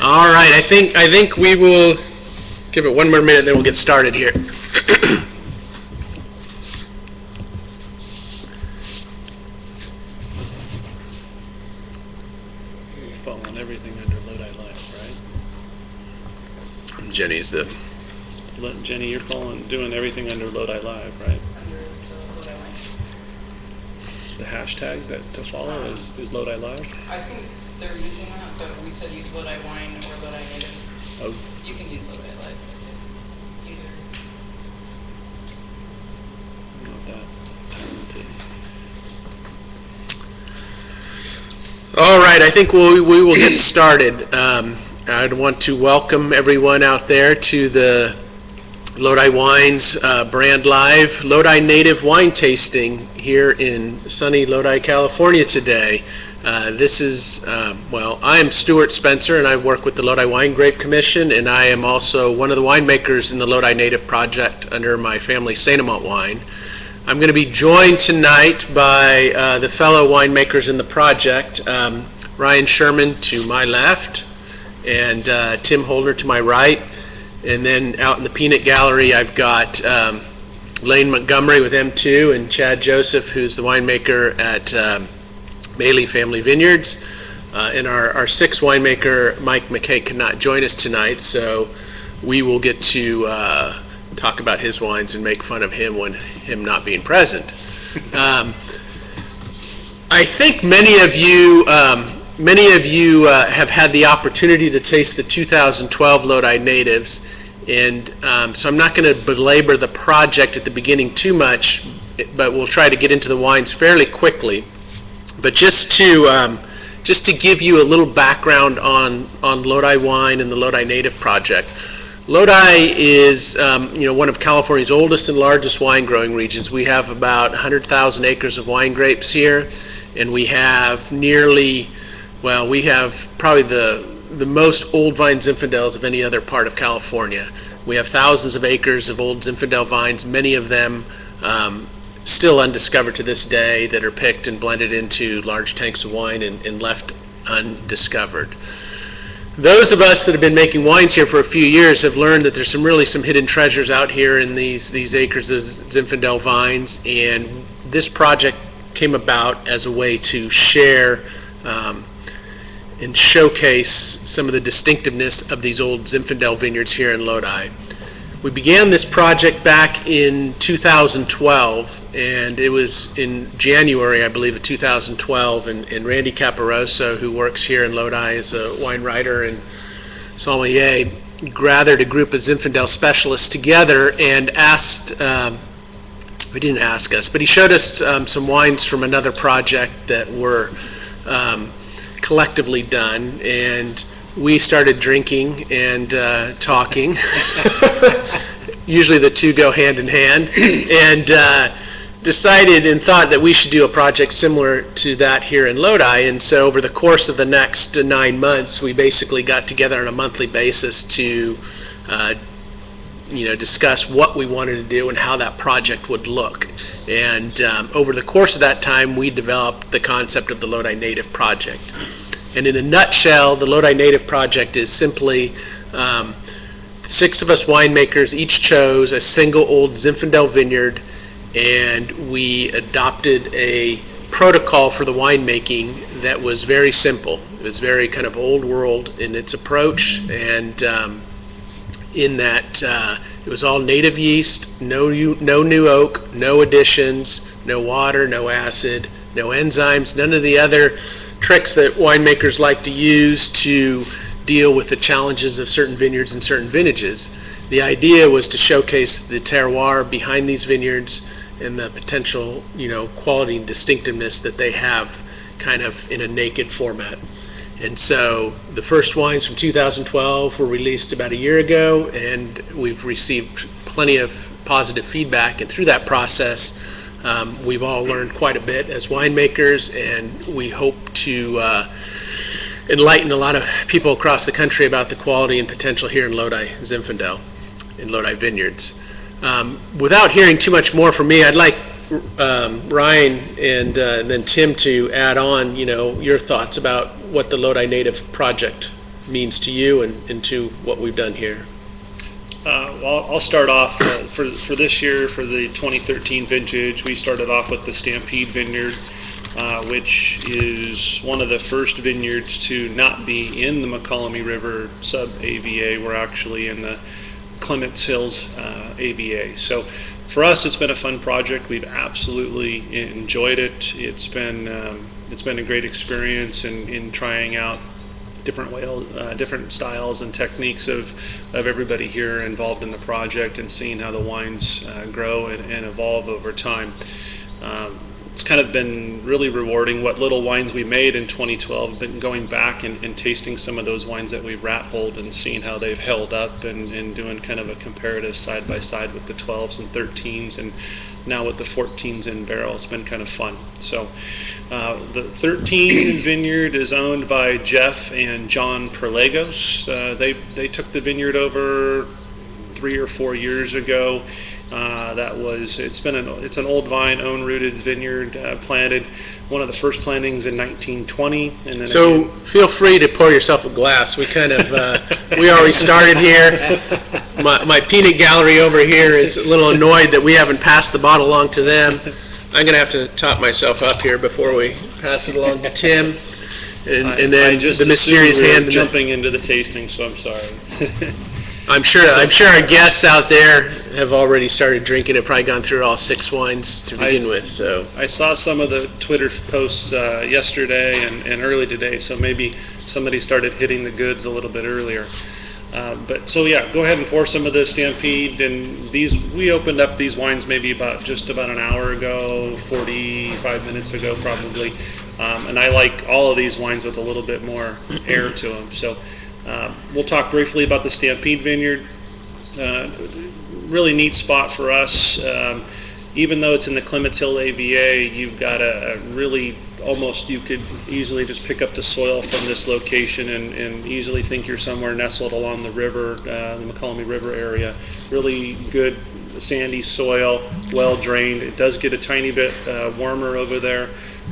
All right, I think we will give it one more minute, then we'll get started here. Following everything under Lodi Life, right? Jenny's the... Jenny, you're doing everything under Lodi Live, right? The hashtag to follow is Lodi Live? I think they're using that, but we said use Lodi Wine or Lodi Native. Oh. You can use Lodi Live. Either. Not that talented. All right, I think we will get started. I'd want to welcome everyone out there to the Lodi Wines Brand Live Lodi Native Wine Tasting here in sunny Lodi, California today. This is, well, I am Stuart Spencer, and I work with the Lodi Wine Grape Commission, and I am also one of the winemakers in the Lodi Native Project under my family St.Amant Wine. I'm going to be joined tonight by the fellow winemakers in the project, Ryan Sherman to my left, and Tim Holdener to my right. And then out in the peanut gallery, I've got Layne Montgomery with M2 and Chad Joseph, who's the winemaker at Maley Family Vineyards. And our sixth winemaker, Mike McCay, cannot join us tonight, so we will get to talk about his wines and make fun of him when him not being present. I think many of you have had the opportunity to taste the 2012 Lodi Natives, and so I'm not going to belabor the project at the beginning too much, but we'll try to get into the wines fairly quickly. But just to give you a little background on Lodi Wine and the Lodi Native Project. Lodi is one of California's oldest and largest wine growing regions. We have about 100,000 acres of wine grapes here, and we have we have probably the most old vine Zinfandels of any other part of California. We have thousands of acres of old Zinfandel vines, many of them still undiscovered to this day, that are picked and blended into large tanks of wine and left undiscovered. Those of us that have been making wines here for a few years have learned that there's some hidden treasures out here in these acres of Zinfandel vines, and this project came about as a way to share and showcase some of the distinctiveness of these old Zinfandel vineyards here in Lodi. We began this project back in 2012, and it was in January, I believe, of 2012, and Randy Caparoso, who works here in Lodi as a wine writer and sommelier, gathered a group of Zinfandel specialists together and asked, he didn't ask us, but he showed us some wines from another project that were collectively done, and we started drinking and talking. Usually the two go hand in hand, and decided and thought that we should do a project similar to that here in Lodi. And so over the course of the next 9 months, we basically got together on a monthly basis to discuss what we wanted to do and how that project would look. And over the course of that time, we developed the concept of the Lodi Native Project. And in a nutshell, the Lodi Native Project is simply 6 of us winemakers each chose a single old Zinfandel vineyard, and we adopted a protocol for the winemaking that was very simple. It was very kind of old world in its approach, and in that it was all native yeast, no new oak, no additions, no water, no acid, no enzymes, none of the other tricks that winemakers like to use to deal with the challenges of certain vineyards and certain vintages. The idea was to showcase the terroir behind these vineyards and the potential, quality and distinctiveness that they have kind of in a naked format. And so the first wines from 2012 were released about a year ago, and we've received plenty of positive feedback, and through that process we've all learned quite a bit as winemakers, and we hope to enlighten a lot of people across the country about the quality and potential here in Lodi Zinfandel, in Lodi Vineyards. Without hearing too much more from me, I'd like Ryan and then Tim to add on, your thoughts about what the Lodi Native Project means to you and to what we've done here. Well, I'll start off for this year, for the 2013 vintage. We started off with the Stampede Vineyard, which is one of the first vineyards to not be in the Montgomery River sub-AVA. We're actually in the Clements Hills AVA. So for us, it's been a fun project. We've absolutely enjoyed it. It's been a great experience in trying out different styles and techniques of everybody here involved in the project, and seeing how the wines grow and evolve over time. It's kind of been really rewarding. What little wines we made in 2012, been going back and tasting some of those wines that we rat-holed and seeing how they've held up, and doing kind of a comparative side by side with the 12s and 13s, and now with the 14s in barrel. It's been kind of fun. So the 13 vineyard is owned by Jeff and John Perlagos. They took the vineyard over 3 or 4 years ago. It's an old vine, own rooted vineyard, planted, one of the first plantings in 1920. And then so feel free to pour yourself a glass. We kind of we already started here. My peanut gallery over here is a little annoyed that we haven't passed the bottle along to them. I'm going to have to top myself up here before we pass it along to Tim. And then the mysterious hand jumping into the tasting, so I'm sorry. I'm sure our guests out there have already started drinking. Have probably gone through all 6 wines to begin with. So I saw some of the Twitter posts yesterday and early today. So maybe somebody started hitting the goods a little bit earlier. But so yeah, go ahead and pour some of the Stampede. And we opened up these wines maybe just about an hour ago, 45 minutes ago probably. And I like all of these wines with a little bit more air to them. So. We'll talk briefly about the Stampede Vineyard. Really neat spot for us. Even though it's in the Clements Hill AVA, you've got a really you could easily just pick up the soil from this location and easily think you're somewhere nestled along the river, the Montgomery River area. Really good sandy soil, well drained. It does get a tiny bit warmer over there,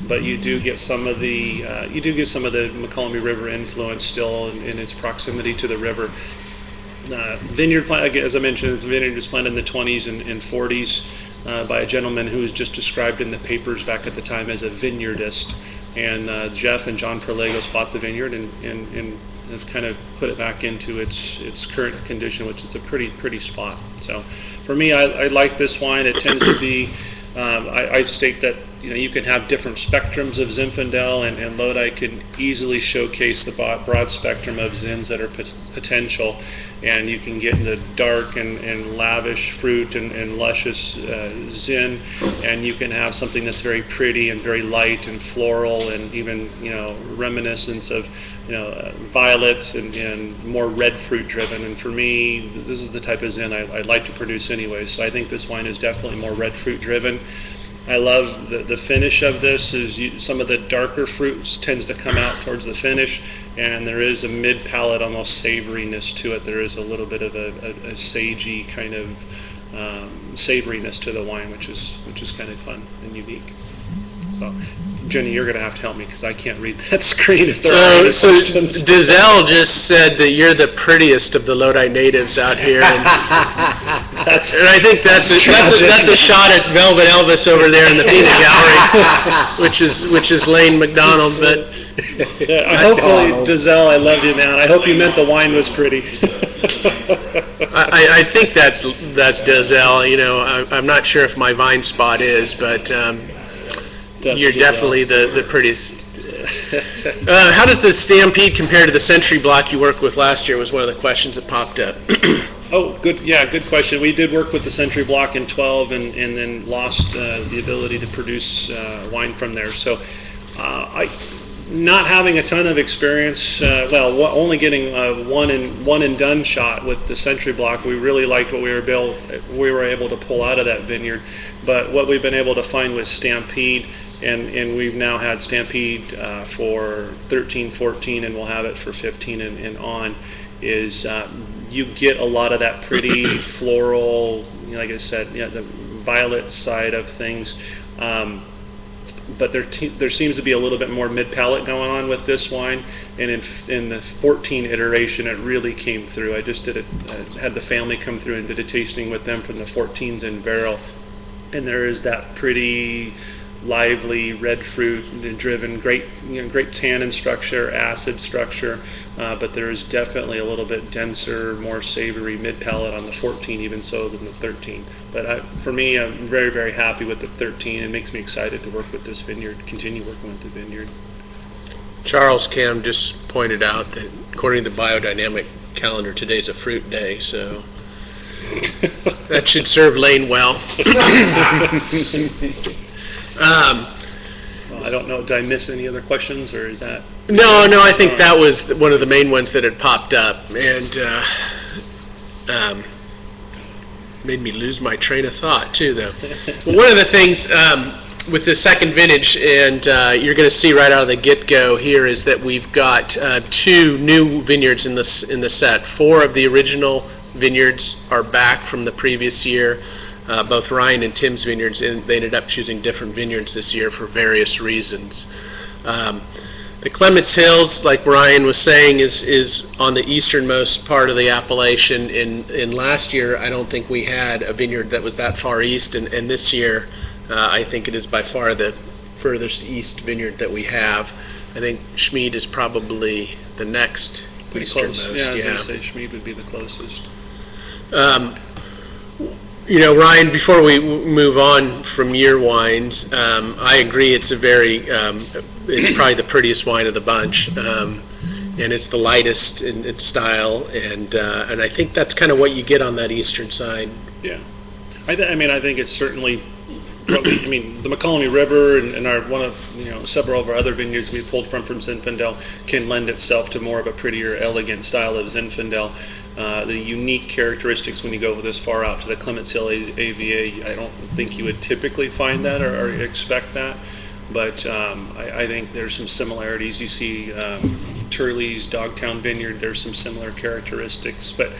but you do get some of the Montgomery River influence still in its proximity to the river. Vineyard, as I mentioned, the vineyard was planted in the 20s and 40s by a gentleman who was just described in the papers back at the time as a vineyardist. And Jeff and John Perlagos bought the vineyard and have kind of put it back into its current condition, which is a pretty spot. So for me, I like this wine. It tends to be, I state that you can have different spectrums of Zinfandel, and Lodi can easily showcase the broad spectrum of Zins that are potential, and you can get into dark and lavish fruit and luscious Zin, and you can have something that's very pretty and very light and floral, and even reminiscence of violet and more red fruit driven. And for me, this is the type of Zin I'd like to produce anyway. So I think this wine is definitely more red fruit driven. I love the finish of this. Some of the darker fruits tends to come out towards the finish, and there is a mid-palate almost savoriness to it. There is a little bit of a sagey kind of savoriness to the wine, which is kind of fun and unique. So, Jenny, you're going to have to help me because I can't read that screen if there are any questions. So Dizelle just said that you're the prettiest of the Lodi natives out here, and I think that's a shot at Velvet Elvis over there in the peanut gallery, which is Layne McDonald. But hopefully, Dizelle, I love you, man. I hope you meant the wine was pretty. I think that's Dizelle. I'm not sure if my vine spot is, but. You're definitely the prettiest. How does the Stampede compare to the Century Block you worked with last year? Was one of the questions that popped up. Oh, good. Yeah, good question. We did work with the Century Block in 12, and then lost the ability to produce wine from there. So, not having a ton of experience. Only getting one and done shot with the Century Block. We really liked what we were able to pull out of that vineyard. But what we've been able to find with Stampede. And we've now had Stampede for 13, 14, and we'll have it for 15 and on, is you get a lot of that pretty floral, like I said, the violet side of things. But there seems to be a little bit more mid-palate going on with this wine, and in the 14 iteration, it really came through. I just had the family come through and did a tasting with them from the 14s in barrel, and there is that pretty lively red fruit driven, great tannin structure, acid structure, but there is definitely a little bit denser, more savory mid-palate on the 14 even so than the 13. But for me, I'm very, very happy with the 13. It makes me excited to work with this vineyard, continue working with the vineyard. Charles Cam just pointed out that according to the biodynamic calendar, today's a fruit day, so that should serve Layne well. I don't know, did I miss any other questions, or is that? No, I think that was one of the main ones that had popped up, and made me lose my train of thought, too, though. Well, one of the things with the second vintage, and you're going to see right out of the get-go here, is that we've got 2 new vineyards in the set. 4 of the original vineyards are back from the previous year. Both Ryan and Tim's vineyards, and they ended up choosing different vineyards this year for various reasons. The Clements Hills, like Ryan was saying, is on the easternmost part of the appellation. In last year, I don't think we had a vineyard that was that far east, and this year, I think it is by far the furthest east vineyard that we have. I think Schmid is probably the next easternmost. Yeah, I was going to say Schmid would be the closest. Ryan, before we move on from your wines, I agree it's it's probably the prettiest wine of the bunch, and it's the lightest in its style, and I think that's kind of what you get on that eastern side. Yeah, I think it's certainly. The McCollum River and one of several of our other vineyards we pulled from Zinfandel can lend itself to more of a prettier, elegant style of Zinfandel. The unique characteristics when you go this far out to the Clements Hill AVA, I don't think you would typically find that or expect that. But I think there's some similarities. You see Turley's Dogtown Vineyard, there's some similar characteristics. But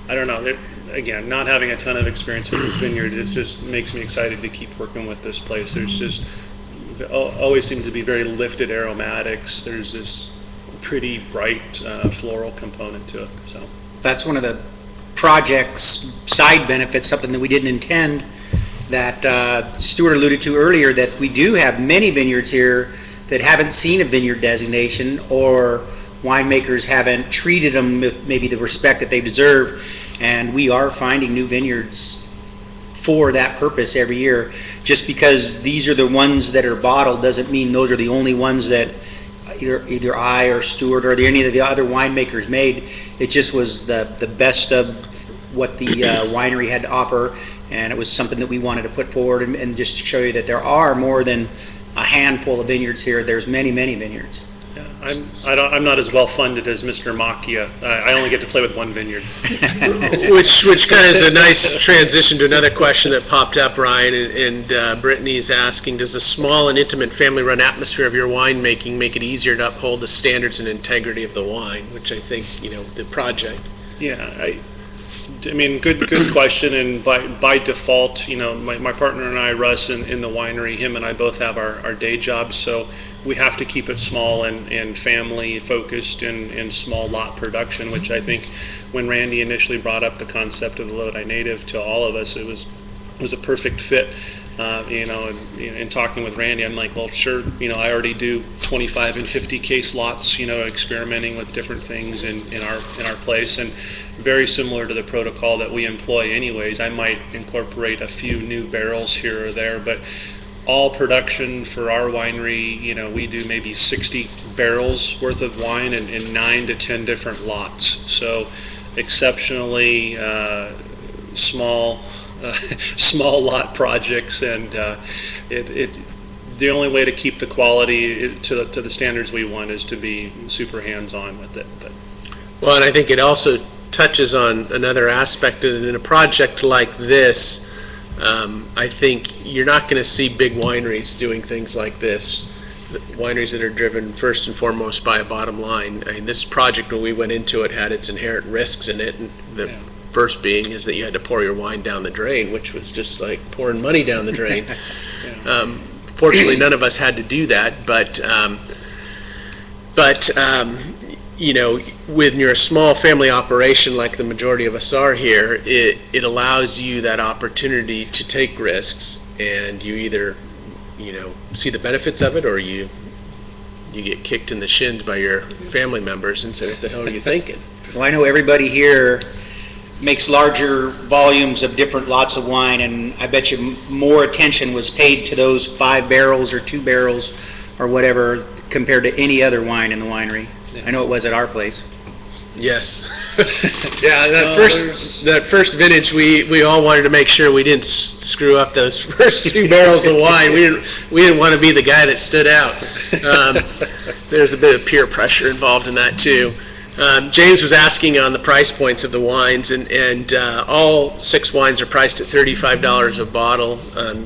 I don't know. Again, not having a ton of experience with this vineyard, it just makes me excited to keep working with this place. There's just always seems to be very lifted aromatics. There's this pretty bright floral component to it. So that's one of the project's side benefits, something that we didn't intend, that Stuart alluded to earlier, that we do have many vineyards here that haven't seen a vineyard designation, or winemakers haven't treated them with maybe the respect that they deserve, and we are finding new vineyards for that purpose every year. Just because these are the ones that are bottled doesn't mean those are the only ones that either I or Stuart or any of the other winemakers made. It just was the best of what the winery had to offer, and it was something that we wanted to put forward and just to show you that there are more than a handful of vineyards here. There's many, many vineyards. Yeah, I'm not as well funded as Mr. Macchia. I only get to play with one vineyard. which kind of is a nice transition to another question that popped up, Ryan, and Brittany's asking, does the small and intimate family-run atmosphere of your winemaking make it easier to uphold the standards and integrity of the wine? Which I think, the project. Yeah, I mean, good question, and by default, my partner and I, Russ, in the winery, him and I both have our day jobs, so we have to keep it small and family focused and small lot production, which I think when Randy initially brought up the concept of the Lodi Native to all of us, it was a perfect fit. And talking with Randy, I'm like, well, sure, I already do 25 and 50 case lots, experimenting with different things in our place, and very similar to the protocol that we employ anyways. I might incorporate a few new barrels here or there, but all production for our winery, we do maybe 60 barrels worth of wine in 9 to 10 different lots. So exceptionally small lot projects, and the only way to keep the quality to the standards we want is to be super hands-on with it. Well, and I think it also touches on another aspect in a project like this. I think you're not going to see big wineries doing things like this. Wineries that are driven first and foremost by a bottom line. I mean, this project, when we went into it, had its inherent risks in it, and the first being is that you had to pour your wine down the drain, which was just like pouring money down the drain. fortunately, none of us had to do that, but you know, when you're a small family operation like the majority of us are here, it allows you that opportunity to take risks, and you either, you know, see the benefits of it, or you get kicked in the shins by your family members and say, what the hell are you thinking? Well, I know everybody here makes larger volumes of different lots of wine, and I bet you more attention was paid to those 5 barrels or 2 barrels or whatever compared to any other wine in the winery. I know it was at our place. Yes. Yeah, that first vintage, we all wanted to make sure we didn't screw up those first 2 barrels of wine. We didn't want to be the guy that stood out. There's a bit of peer pressure involved in that too. James was asking on the price points of the wines, and all 6 wines are priced at $35 a bottle.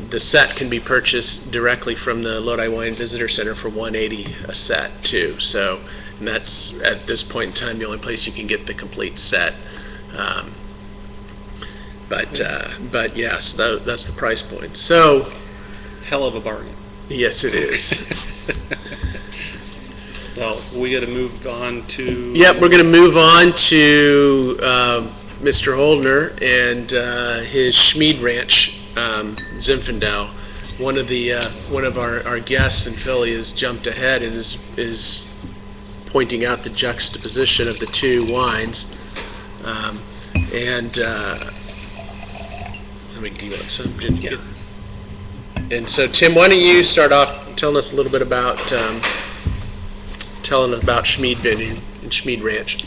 The set can be purchased directly from the Lodi Wine Visitor Center for $180 a set too. So, and that's at this point in time the only place you can get the complete set. But yes, that's the price point. So, Hell of a bargain. yes, it is. Well, we got to move on to... Yep, we're going to move on to Mr. Holdener and his Schmied Ranch, Zinfandel. One of our guests in Philly has jumped ahead and is pointing out the juxtaposition of the 2 wines. Let me give up some. Yeah. And so, Tim, why don't you start off telling us a little bit about Schmied Vineyard and Schmied Ranch.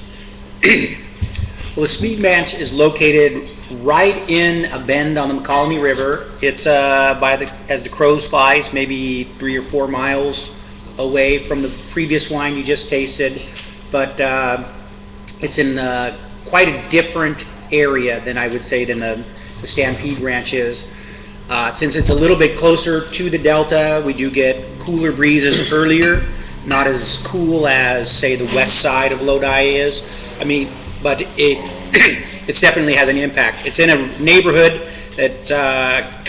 Well, the Schmied Ranch is located right in a bend on the McCallum River. It's as the crows flies, maybe 3 or 4 miles away from the previous wine you just tasted, but it's in quite a different area than I would say than the Stampede Ranch is. Since it's a little bit closer to the Delta, we do get cooler breezes earlier. Not as cool as, say, the west side of Lodi is. I mean, but it definitely has an impact. It's in a neighborhood that's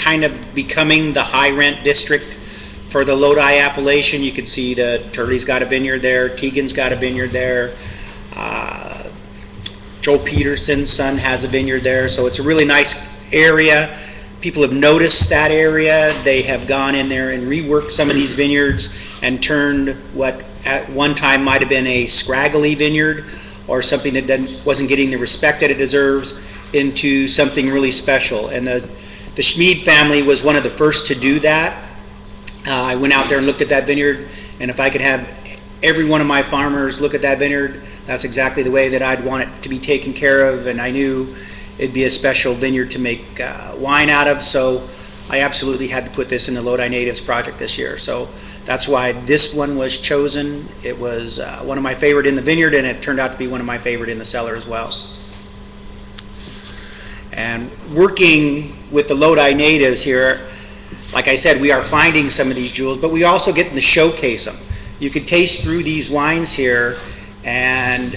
kind of becoming the high rent district for the Lodi appellation. You can see the Turley's got a vineyard there, Teagan's got a vineyard there, Joe Peterson's son has a vineyard there, so it's a really nice area. People have noticed that area. They have gone in there and reworked some of these vineyards and turned what at one time might have been a scraggly vineyard or something that wasn't getting the respect that it deserves into something really special. And the Schmied family was one of the first to do that. I went out there and looked at that vineyard, and if I could have every one of my farmers look at that vineyard, that's exactly the way that I'd want it to be taken care of, and I knew it'd be a special vineyard to make wine out of, so I absolutely had to put this in the Lodi Natives project this year. So that's why this one was chosen. It was one of my favorite in the vineyard, and it turned out to be one of my favorite in the cellar as well. And working with the Lodi Natives here, like I said, we are finding some of these jewels, but we also get to showcase them. You could taste through these wines here, and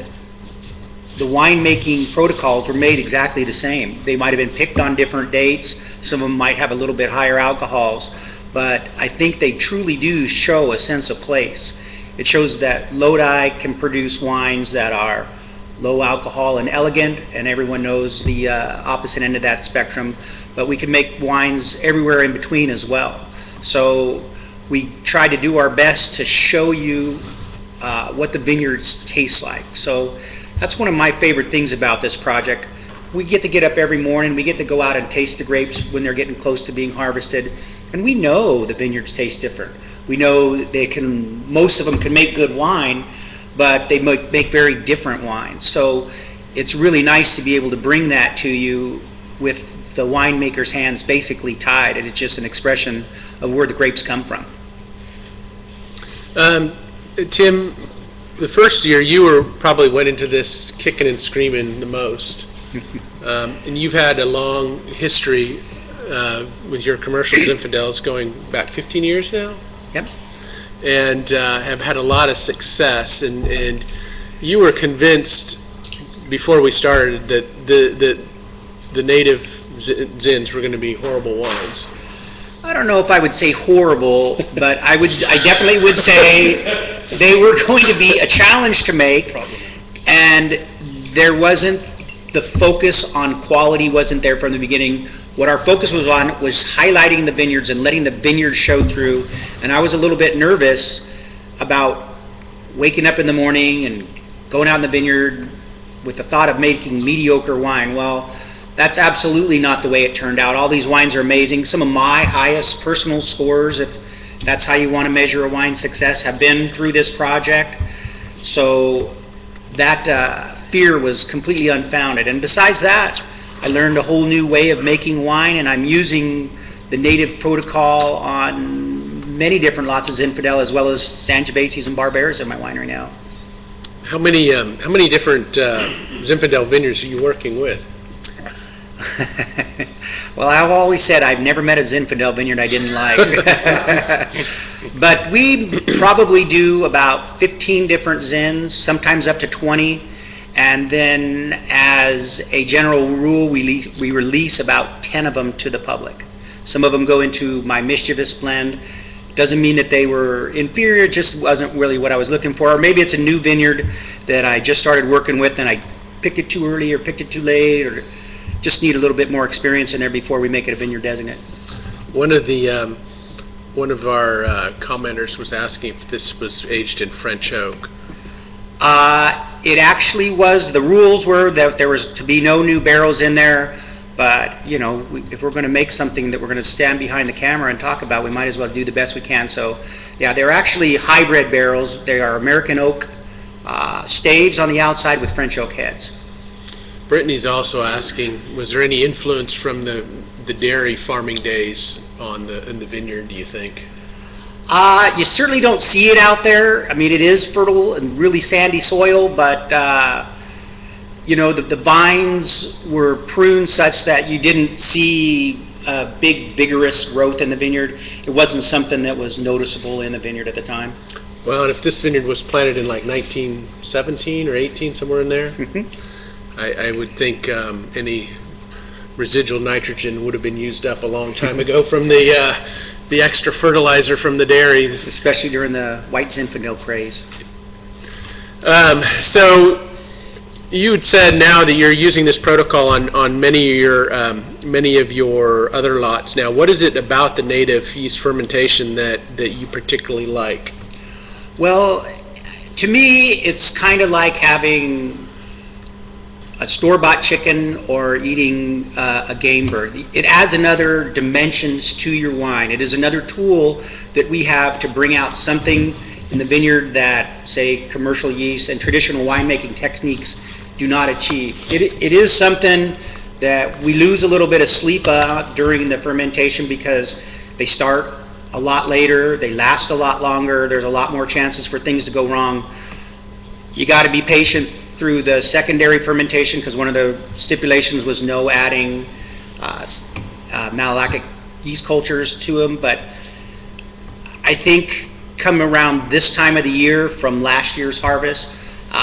the winemaking protocols were made exactly the same. They might have been picked on different dates. Some of them might have a little bit higher alcohols, but I think they truly do show a sense of place. It shows that Lodi can produce wines that are low alcohol and elegant, and everyone knows the opposite end of that spectrum, but we can make wines everywhere in between as well. So we try to do our best to show you what the vineyards taste like. So that's one of my favorite things about this project. We get to get up every morning, we get to go out and taste the grapes when they're getting close to being harvested, and we know the vineyards taste different. We know they can, most of them can make good wine, but they make very different wines. So it's really nice to be able to bring that to you with the winemaker's hands basically tied, and it's just an expression of where the grapes come from. Tim, the first year you probably went into this kicking and screaming the most. And you've had a long history with your commercial Zinfandels going back 15 years now? Yep. And have had a lot of success. And you were convinced before we started that the native Zins were going to be horrible wines. I don't know if I would say horrible, but I definitely would say they were going to be a challenge to make, and there wasn't, the focus on quality wasn't there from the beginning. What our focus was on was highlighting the vineyards and letting the vineyards show through, and I was a little bit nervous about waking up in the morning and going out in the vineyard with the thought of making mediocre wine. Well, that's absolutely not the way it turned out. All these wines are amazing. Some of my highest personal scores, if that's how you want to measure a wine success, have been through this project. So that fear was completely unfounded. And besides that, I learned a whole new way of making wine, and I'm using the native protocol on many different lots of Zinfandel, as well as Sangiovese and Barberas in my winery now. How many different Zinfandel vineyards are you working with? Well, I've always said I've never met a Zinfandel vineyard I didn't like. But we probably do about 15 different Zins, sometimes up to 20. And then as a general rule, we release about 10 of them to the public. Some of them go into my mischievous blend. Doesn't mean that they were inferior, it just wasn't really what I was looking for. Or maybe it's a new vineyard that I just started working with and I picked it too early or picked it too late, or just need a little bit more experience in there before we make it a vineyard designate. One of our commenters was asking if this was aged in French oak. It actually was. The rules were that there was to be no new barrels in there, but you know, if we're going to make something that we're going to stand behind the camera and talk about, we might as well do the best we can. So yeah, they're actually hybrid barrels. They are American oak staves on the outside with French oak heads. Brittany's also asking, was there any influence from the dairy farming days in the vineyard, do you think? You certainly don't see it out there. I mean, it is fertile and really sandy soil, but you know, the vines were pruned such that you didn't see a big, vigorous growth in the vineyard. It wasn't something that was noticeable in the vineyard at the time. Well, and if this vineyard was planted in like 1917 or 18, somewhere in there, I would think any residual nitrogen would have been used up a long time ago from the extra fertilizer from the dairy. Especially during the white Zinfandel craze. So you had said now that you're using this protocol on many of your other lots. Now, what is it about the native yeast fermentation that you particularly like? Well, to me, it's kind of like having a store-bought chicken or eating a game bird. It adds another dimensions to your wine. It is another tool that we have to bring out something in the vineyard that, say, commercial yeast and traditional winemaking techniques do not achieve. It is something that we lose a little bit of sleep during the fermentation because they start a lot later, they last a lot longer, there's a lot more chances for things to go wrong. You got to be patient through the secondary fermentation, because one of the stipulations was no adding malolactic yeast cultures to them. But I think come around this time of the year from last year's harvest,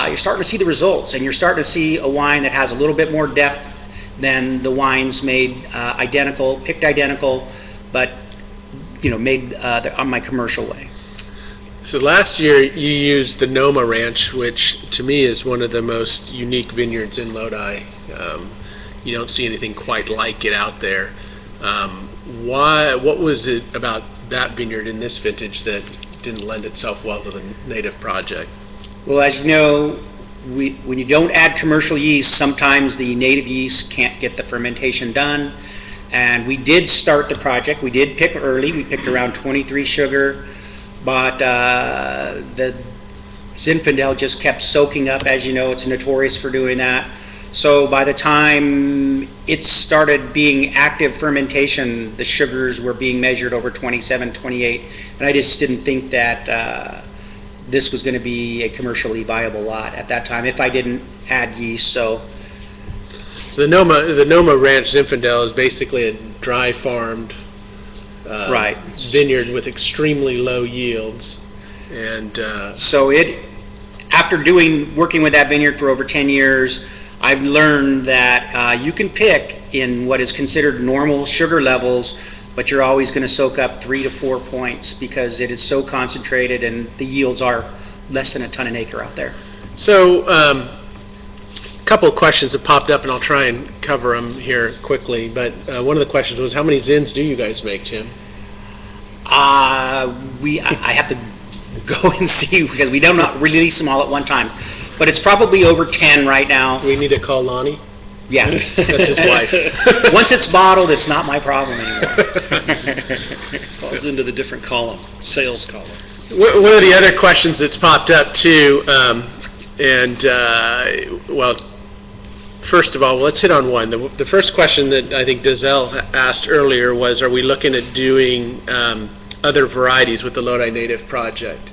you're starting to see the results, and you're starting to see a wine that has a little bit more depth than the wines made picked identical, but you know, made on my commercial way. So last year you used the Noma Ranch, which to me is one of the most unique vineyards in Lodi. You don't see anything quite like it out there. What was it about that vineyard in this vintage that didn't lend itself well to the native project? Well, as you know, when you don't add commercial yeast, sometimes the native yeast can't get the fermentation done. And we did start the project. We did pick early. We picked around 23 sugar. But the Zinfandel just kept soaking up. As you know, it's notorious for doing that. So by the time it started being active fermentation, the sugars were being measured over 27, 28. And I just didn't think that this was going to be a commercially viable lot at that time if I didn't add yeast. So the Noma Ranch Zinfandel is basically a dry farmed vineyard with extremely low yields, and so after working with that vineyard for over 10 years, I've learned that you can pick in what is considered normal sugar levels but you're always going to soak up 3 to 4 points because it is so concentrated and the yields are less than a ton an acre out there. So, a couple of questions have popped up, and I'll try and cover them here quickly. But one of the questions was, how many Zins do you guys make, Tim? I have to go and see because we don't release them all at one time. But it's probably over 10 right now. We need to call Lonnie. Yeah. That's his wife. Once it's bottled, it's not my problem anymore. Falls into the different column, sales column. One of the other questions that's popped up too, well, first of all, let's hit on one. The first question that I think Dazelle asked earlier was, are we looking at doing other varieties with the Lodi Native project?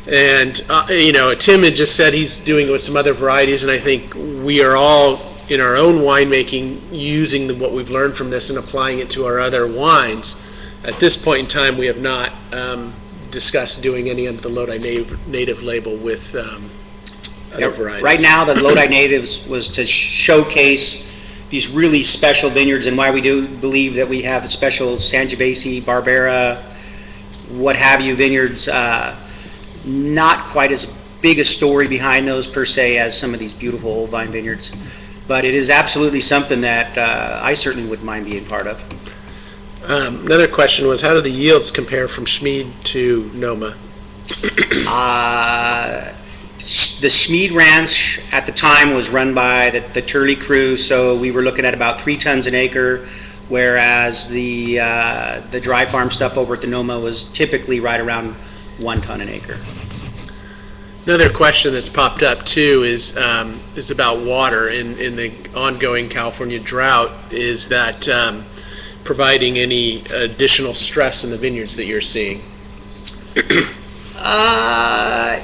You know, Tim had just said he's doing it with some other varieties, and I think we are all, in our own winemaking, using what we've learned from this and applying it to our other wines. At this point in time, we have not discussed doing any under the Lodi Native label with other varieties. Right now, the Lodi Natives was to showcase these really special vineyards and why we do believe that we have special Sangiovese, Barbera, what have you vineyards. Not quite as big a story behind those per se as some of these beautiful old vine vineyards, but it is absolutely something that I certainly wouldn't mind being part of. Another question was, how do the yields compare from Schmid to Noma? The Schmid Ranch at the time was run by the Turley crew, so we were looking at about 3 tons an acre, whereas the dry farm stuff over at the Noma was typically right around 1 ton an acre. Another question that's popped up too is about water in the ongoing California drought. Is that providing any additional stress in the vineyards that you're seeing?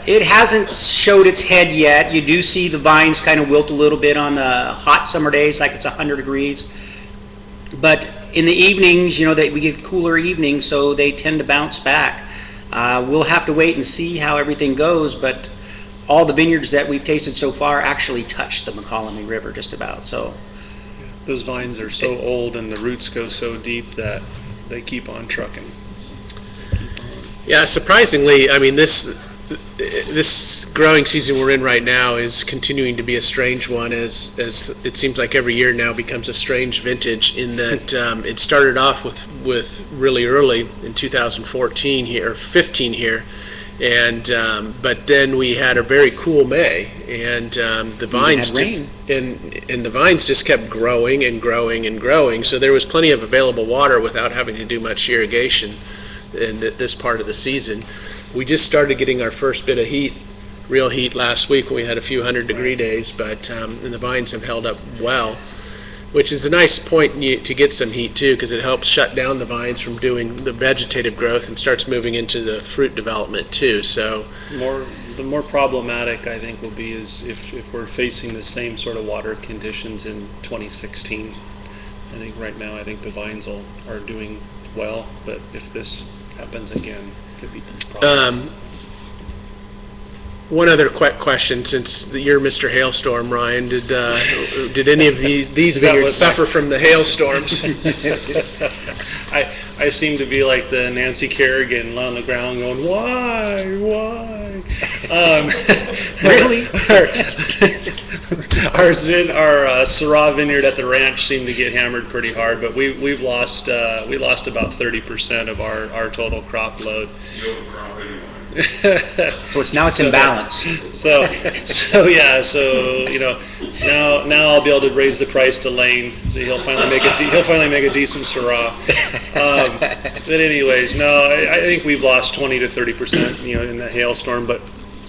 It hasn't showed its head yet. You do see the vines kind of wilt a little bit on the hot summer days, like it's 100 degrees. But in the evenings, you know, we get cooler evenings, so they tend to bounce back. We'll have to wait and see how everything goes, but all the vineyards that we've tasted so far actually touch the McCallum River just about. So those vines are so old and the roots go so deep that they keep on trucking. Yeah, surprisingly, I mean, this growing season we're in right now is continuing to be a strange one, as it seems like every year now becomes a strange vintage, in that it started off with really early in 2014 here, or 15 here, and but then we had a very cool May, and the vines the vines just kept growing and growing and growing. So there was plenty of available water without having to do much irrigation in this part of the season. We just started getting our first bit of heat, real heat, last week when we had a few 100-degree days, but and the vines have held up well, which is a nice point to get some heat too, because it helps shut down the vines from doing the vegetative growth and starts moving into the fruit development too. So the more problematic I think will be is if we're facing the same sort of water conditions in 2016. I think right now the vines are doing well, but if this happens again, could be problems. One other quick question, since you're Mr. Hailstorm, Ryan, did any of these vineyards suffer from the hailstorms? I seem to be like the Nancy Kerrigan on the ground going, why? Really? Our Syrah vineyard at the ranch seemed to get hammered pretty hard, but we lost about 30% of our total crop load. So it's in balance. So you know, now I'll be able to raise the price to Layne, so he'll finally make a decent Syrah. But anyways, no, I think we've lost 20 to 30%, you know, in the hailstorm. But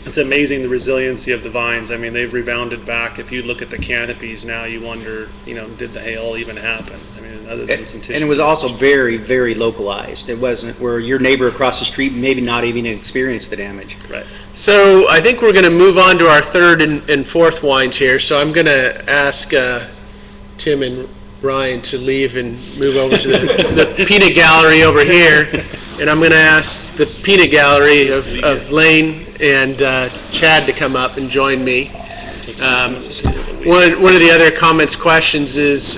it's amazing the resiliency of the vines. I mean, they've rebounded back. If you look at the canopies now, you wonder, you know, did the hail even happen? I mean, other than some tissue. And it was also very, very localized. It wasn't where your neighbor across the street maybe not even experienced the damage. Right. So I think we're going to move on to our third and fourth wines here. So I'm going to ask Tim and Ryan to leave and move over to the peanut gallery over here. And I'm going to ask the peanut gallery of Layne and Chad to come up and join me. One of the other questions is,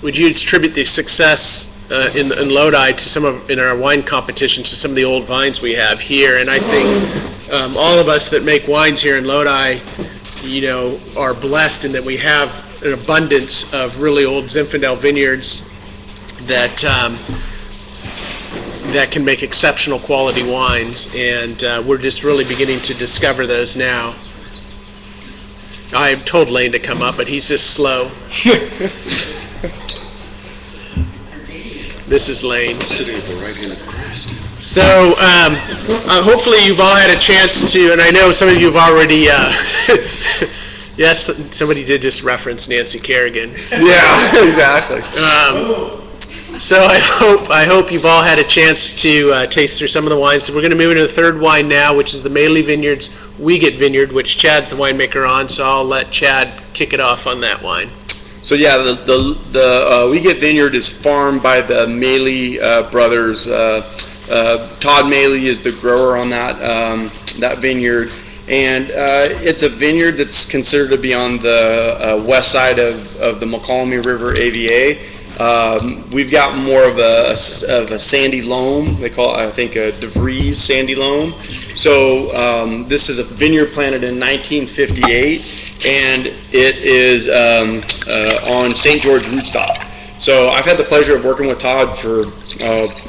would you attribute the success in Lodi to in our wine competition to some of the old vines we have here? And I think all of us that make wines here in Lodi, are blessed in that we have an abundance of really old Zinfandel vineyards that that can make exceptional quality wines, and we're just really beginning to discover those now. I told Layne to come up, but he's just slow. This is Layne. Sitting at the right hand of Christ. So hopefully you've all had a chance to, and I know some of you have already, yes, somebody did just reference Nancy Kerrigan. Yeah, exactly. So I hope you've all had a chance to taste through some of the wines. So we're going to move into the third wine now, which is the Maley Vineyards Wiegert Vineyard, which Chad's the winemaker on, so I'll let Chad kick it off on that wine. So yeah, the Wiegert Vineyard is farmed by the Maley Brothers. Todd Maley is the grower on that vineyard, and it's a vineyard that's considered to be on the west side of the Montgomery River AVA. We've got more of a sandy loam. They call it, I think, a De Vries sandy loam. So this is a vineyard planted in 1958, and it is on St. George rootstock. So I've had the pleasure of working with Todd for,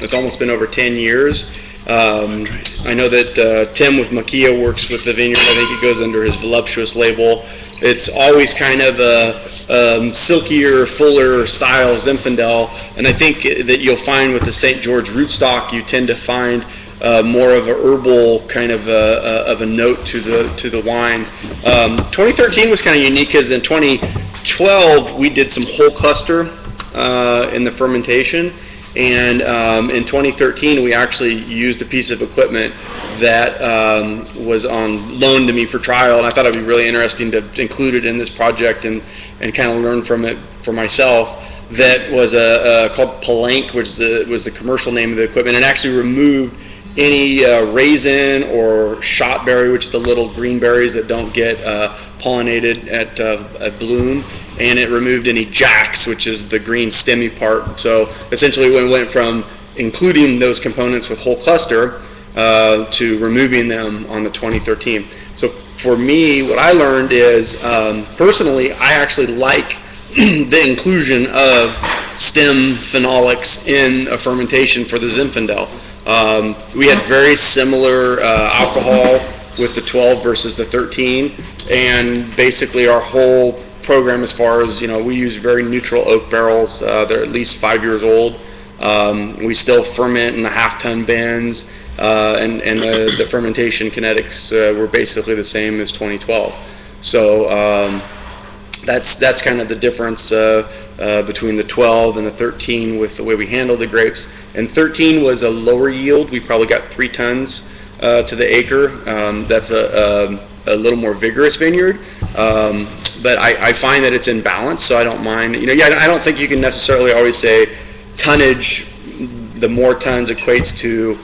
it's almost been over 10 years. I know that Tim with Macchia works with the vineyard. I think it goes under his voluptuous label. It's always kind of a silkier, fuller style Zinfandel, and I think that you'll find with the St. George rootstock, you tend to find more of a herbal kind of a note to the wine. 2013 was kind of unique because in 2012 we did some whole cluster in the fermentation, and in 2013 we actually used a piece of equipment that was on loan to me for trial, and I thought it would be really interesting to include it in this project and kind of learn from it for myself. That was called Palanque, which was the commercial name of the equipment, and actually removed any raisin or shot berry, which is the little green berries that don't get pollinated at bloom, and it removed any jacks, which is the green stemmy part. So essentially we went from including those components with whole cluster to removing them on the 2013. So for me, what I learned is, personally, I actually like the inclusion of stem phenolics in a fermentation for the Zinfandel. We had very similar alcohol with the 12 versus the 13, and basically our whole program, as far as, we use very neutral oak barrels. They're at least 5 years old. We still ferment in the half-ton bins, and the fermentation kinetics were basically the same as 2012. So that's kind of the difference between the 12 and the 13 with the way we handle the grapes. And 13 was a lower yield. We probably got 3 tons to the acre. That's a little more vigorous vineyard, but I find that it's in balance, so I don't mind. I don't think you can necessarily always say tonnage. The more tons equates to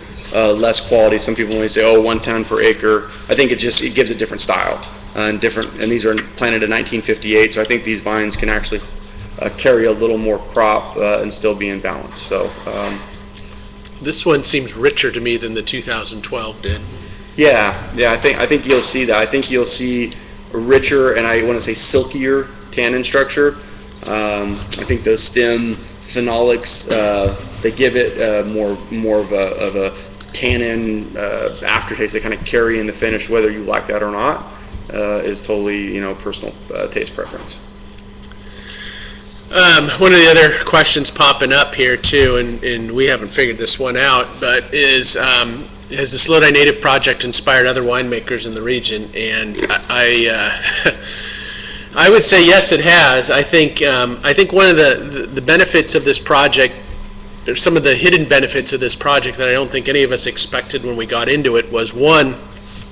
less quality. Some people only say, 1 ton per acre. I think it gives a different style and these are planted in 1958, so I think these vines can actually carry a little more crop and still be in balance. So this one seems richer to me than the 2012 did. Yeah, I think you'll see that. I think you'll see a richer, and I want to say silkier tannin structure. I think those stem phenolics, they give it more of a tannin aftertaste. They kind of carry in the finish, whether you like that or not, is totally personal taste preference. One of the other questions popping up here too, and we haven't figured this one out, but has this Lodi Native project inspired other winemakers in the region? And I would say yes, it has. I think one of the benefits of this project, or some of the hidden benefits of this project that I don't think any of us expected when we got into it, was one,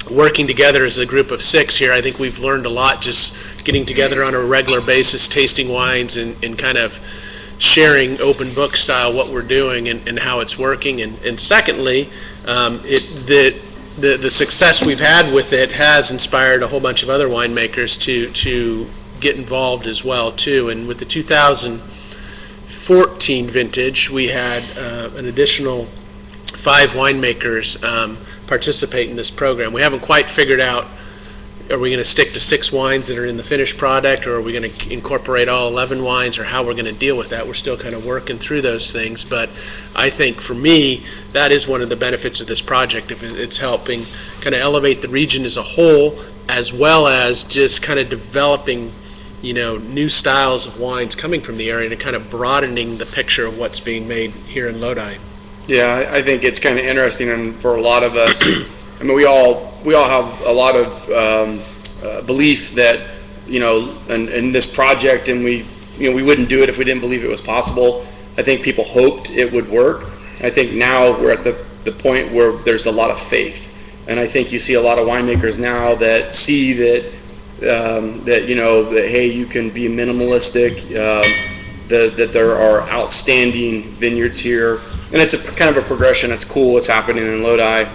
working together as a group of 6 here. I think we've learned a lot just getting together on a regular basis, tasting wines, and kind of sharing open book style what we're doing and how it's working. And secondly, the success we've had with it has inspired a whole bunch of other winemakers to get involved as well too. And with the 2012 14 vintage, we had an additional 5 winemakers participate in this program. We haven't quite figured out, are we going to stick to 6 wines that are in the finished product, or are we going to incorporate all 11 wines, or how we're going to deal with that. We're still kind of working through those things, but I think for me, that is one of the benefits of this project. If it's helping kind of elevate the region as a whole, as well as just kind of developing, you know, new styles of wines coming from the area, to kind of broadening the picture of what's being made here in Lodi. Yeah, I think it's kind of interesting, and for a lot of us, I mean, we all have a lot of belief that, you know, in this project, and we wouldn't do it if we didn't believe it was possible. I think people hoped it would work. I think now we're at the point where there's a lot of faith, and I think you see a lot of winemakers now that see that hey, you can be minimalistic, that there are outstanding vineyards here, and it's a kind of a progression. It's cool what's happening in Lodi.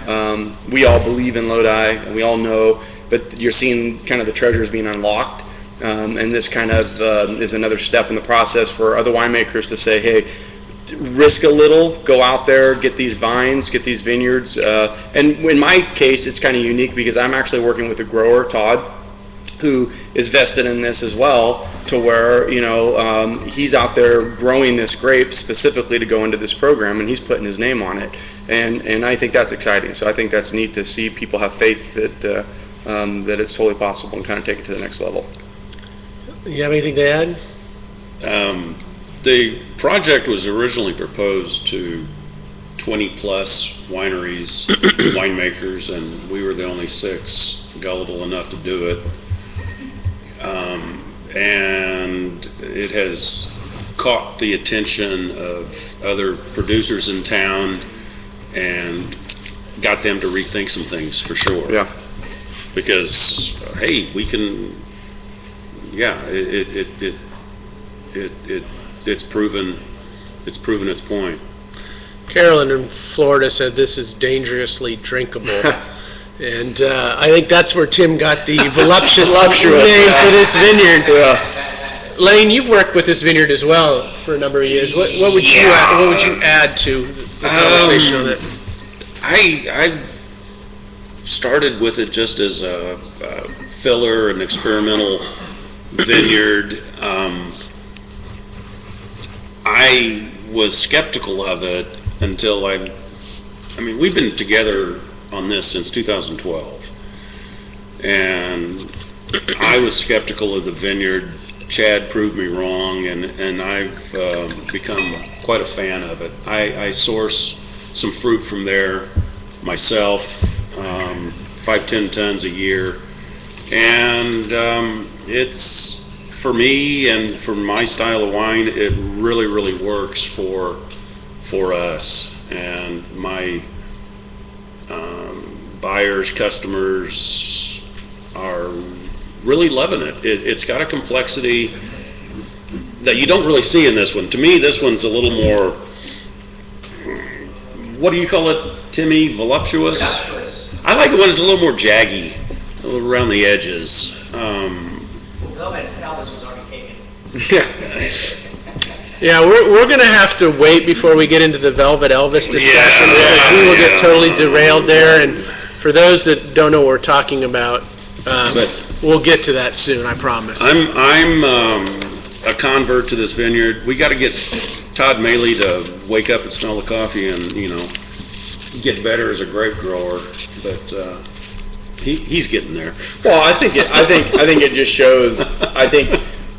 We all believe in Lodi, and we all know, but you're seeing kind of the treasures being unlocked, and this kind of is another step in the process for other winemakers to say, hey, risk a little, go out there, get these vines, get these vineyards, and in my case, it's kind of unique because I'm actually working with a grower, Todd, who is vested in this as well, to where, you know, he's out there growing this grape specifically to go into this program, and he's putting his name on it, and I think that's exciting. So I think that's neat to see people have faith that that it's totally possible and kind of take it to the next level. You have anything to add? The project was originally proposed to 20-plus wineries, winemakers, and we were the only 6 gullible enough to do it. And it has caught the attention of other producers in town and got them to rethink some things, for sure. Yeah. Because, hey, we can, yeah, it's proven its point. Carolyn in Florida said this is dangerously drinkable. And I think that's where Tim got the voluptuous name for this vineyard. Yeah. Layne, you've worked with this vineyard as well for a number of years. What would you add to the conversation on it? I started with it just as a filler, an experimental vineyard. I was skeptical of it until I mean, we've been together on this since 2012, and I was skeptical of the vineyard. Chad proved me wrong, and I've become quite a fan of it. I source some fruit from there myself, 5-10 tons a year, and it's, for me and for my style of wine, it really works for us, and my buyers, customers are really loving it. It's got a complexity that you don't really see in this one. To me, this one's a little more, what do you call it, Timmy? Voluptuous? I like it when it's a little more jaggy, a little around the edges. Velvet Elvis was already taken. Yeah, we're going to have to wait before we get into the Velvet Elvis discussion, because we will get totally derailed there. And for those that don't know what we're talking about, we'll get to that soon, I promise. I'm a convert to this vineyard. We got to get Todd Maley to wake up and smell the coffee and, you know, get better as a grape grower, but he's getting there. Well, I think it just shows. I think,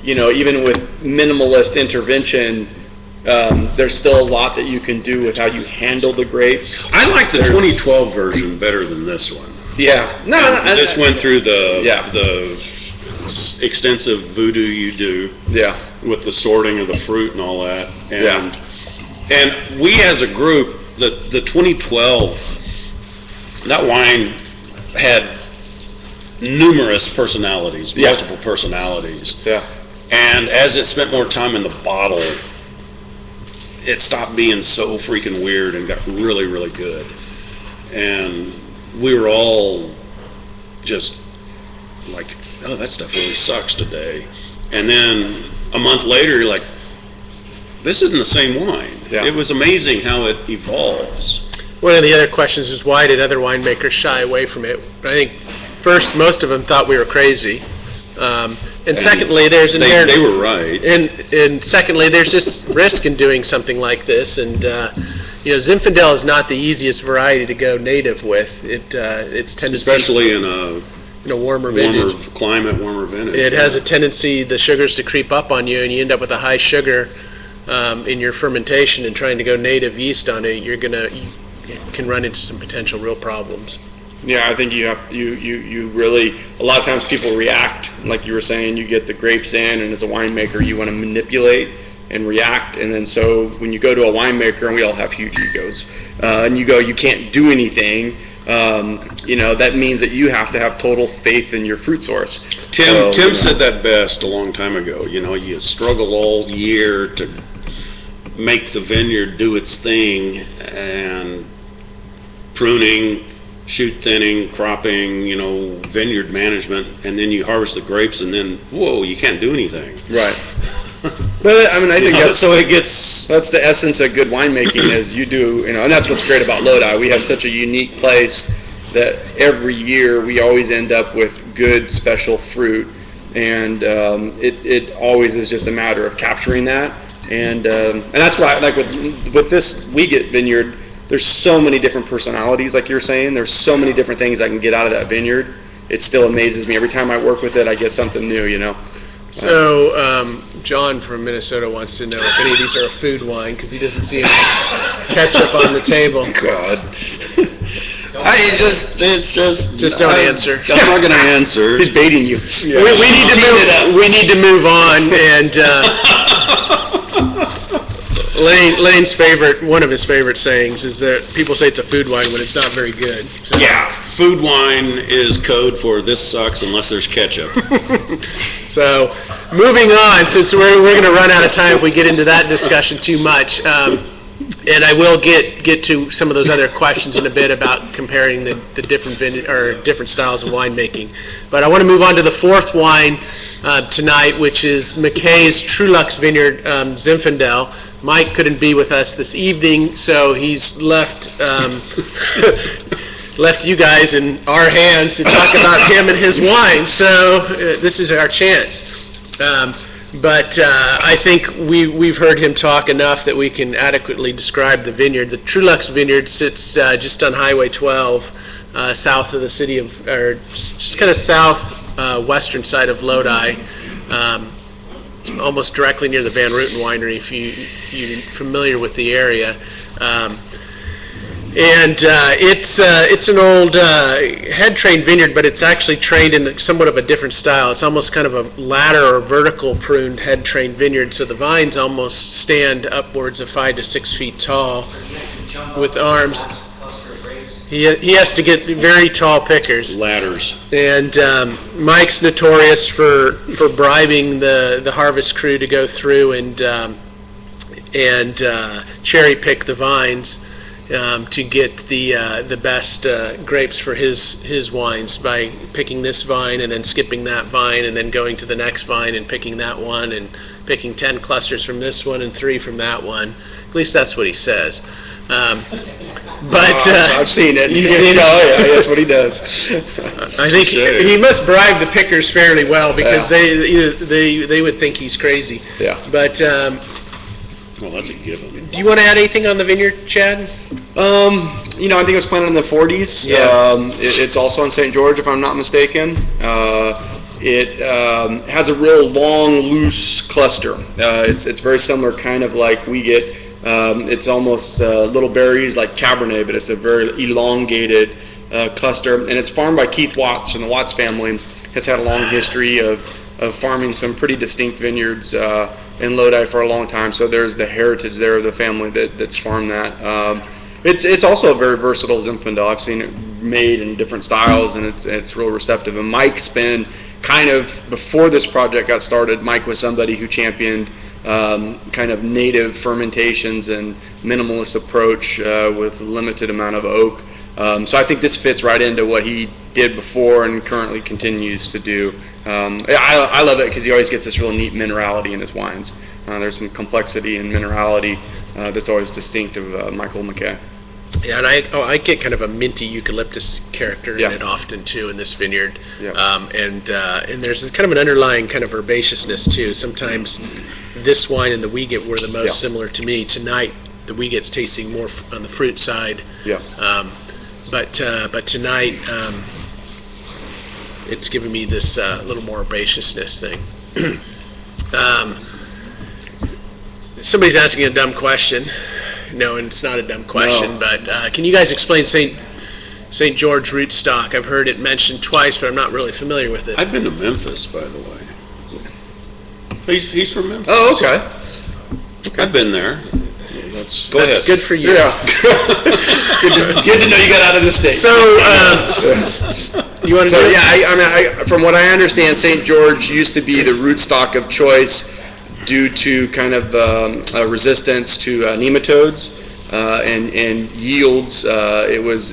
you know, even with minimalist intervention, there's still a lot that you can do with how you handle the grapes. I like the 2012 version better than this one. Yeah. No. This went through the extensive voodoo you do. Yeah. With the sorting of the fruit and all that. And we as a group, the 2012, that wine had numerous personalities, multiple personalities. Yeah. And as it spent more time in the bottle, it stopped being so freaking weird and got really good. And we were all just like, oh, that stuff really sucks today. And then a month later, you're like, this isn't the same wine. Yeah. It was amazing how it evolves. One of the other questions is, why did other winemakers shy away from it? I think, first, most of them thought we were crazy. And secondly, there's inherent... They were right. And secondly, there's just risk in doing something like this. And, Zinfandel is not the easiest variety to go native with. It's tendency... Especially in a warmer vintage. Climate, warmer vintage. It has a tendency, the sugars, to creep up on you, and you end up with a high sugar in your fermentation, and trying to go native yeast on it, you can run into some potential real problems. Yeah, I think you really, a lot of times people react, like you were saying, you get the grapes in, and as a winemaker you want to manipulate and react, and then so when you go to a winemaker, and we all have huge egos, and you go, you can't do anything, that means that you have to have total faith in your fruit source. Tim said that best a long time ago. You struggle all year to make the vineyard do its thing, and pruning, shoot thinning, cropping, vineyard management, and then you harvest the grapes, and then, whoa, you can't do anything. Right. But I think that's the essence of good winemaking, is you do, and that's what's great about Lodi. We have such a unique place that every year we always end up with good special fruit, and it always is just a matter of capturing that, and that's why, like with this We Get vineyard, there's so many different personalities, like you're saying. There's so many different things I can get out of that vineyard. It still amazes me. Every time I work with it, I get something new, So, John from Minnesota wants to know if any of these are a food wine, because he doesn't see any ketchup on the table. God. Just don't answer. I'm not going to answer. He's baiting you. Yeah. We need to move on, and Layne's one of his favorite sayings is that people say it's a food wine when it's not very good. So. Yeah, food wine is code for this sucks unless there's ketchup. So, moving on, since we're going to run out of time if we get into that discussion too much, and I will get to some of those other questions in a bit about comparing the different styles of winemaking. But I want to move on to the fourth wine tonight, which is McCay's Trulux Vineyard Zinfandel. Mike couldn't be with us this evening, so he's left you guys in our hands to talk about him and his wine. So this is our chance. But I think we've heard him talk enough that we can adequately describe the vineyard. The Trulux Vineyard sits just on Highway 12, south of the city of, or just kind of south-western side of Lodi. Almost directly near the Van Ruten Winery, if you're familiar with the area. It's an old head-trained vineyard, but it's actually trained in somewhat of a different style. It's almost kind of a ladder or vertical pruned head-trained vineyard, so the vines almost stand upwards of 5 to 6 feet tall with arms. He has to get very tall pickers. Ladders. And Mike's notorious for bribing the harvest crew to go through and cherry pick the vines to get the best grapes for his wines by picking this vine and then skipping that vine and then going to the next vine and picking that one and picking 10 clusters from this one and 3 from that one. At least that's what he says. But I've seen it. You've seen it? Oh yeah, that's what he does. I think he must bribe the pickers fairly well, because they would think he's crazy. Yeah. But well, that's a given. do you want to add anything on the vineyard, Chad? I think it was planted in the 40s. Yeah. It's also in St. George, if I'm not mistaken. It has a real long, loose cluster. It's very similar, kind of like We Get. It's almost little berries like Cabernet, but it's a very elongated cluster. And it's farmed by Keith Watts, and the Watts family has had a long history of farming some pretty distinct vineyards in Lodi for a long time. So there's the heritage there of the family that's farmed that. It's also a very versatile Zinfandel. I've seen it made in different styles, and it's real receptive. And Mike's been kind of, before this project got started, Mike was somebody who championed kind of native fermentations and minimalist approach with a limited amount of oak. So I think this fits right into what he did before and currently continues to do. I love it because he always gets this real neat minerality in his wines. There's some complexity and minerality that's always distinct of Michael McCay. Yeah, and I get kind of a minty eucalyptus character Yeah. in it often too in this vineyard, Yeah. and there's kind of an underlying kind of herbaceousness too. Sometimes this wine and the Wheaget were the most Yeah. similar to me. Tonight the Wheaget's tasting more on the fruit side, Yeah. but tonight it's giving me this little more herbaceousness thing. Somebody's asking a dumb question. No, and it's not a dumb question, No. but can you guys explain St. George rootstock? I've heard it mentioned twice, but I'm not really familiar with it. I've been to Memphis, by the way. He's from Memphis. Oh, okay. I've been there. Go That's ahead. good for you. Yeah. good to know you got out of the state. So, you want to So do it? yeah, from what I understand, St. George used to be the rootstock of choice due to kind of resistance to nematodes and yields. It was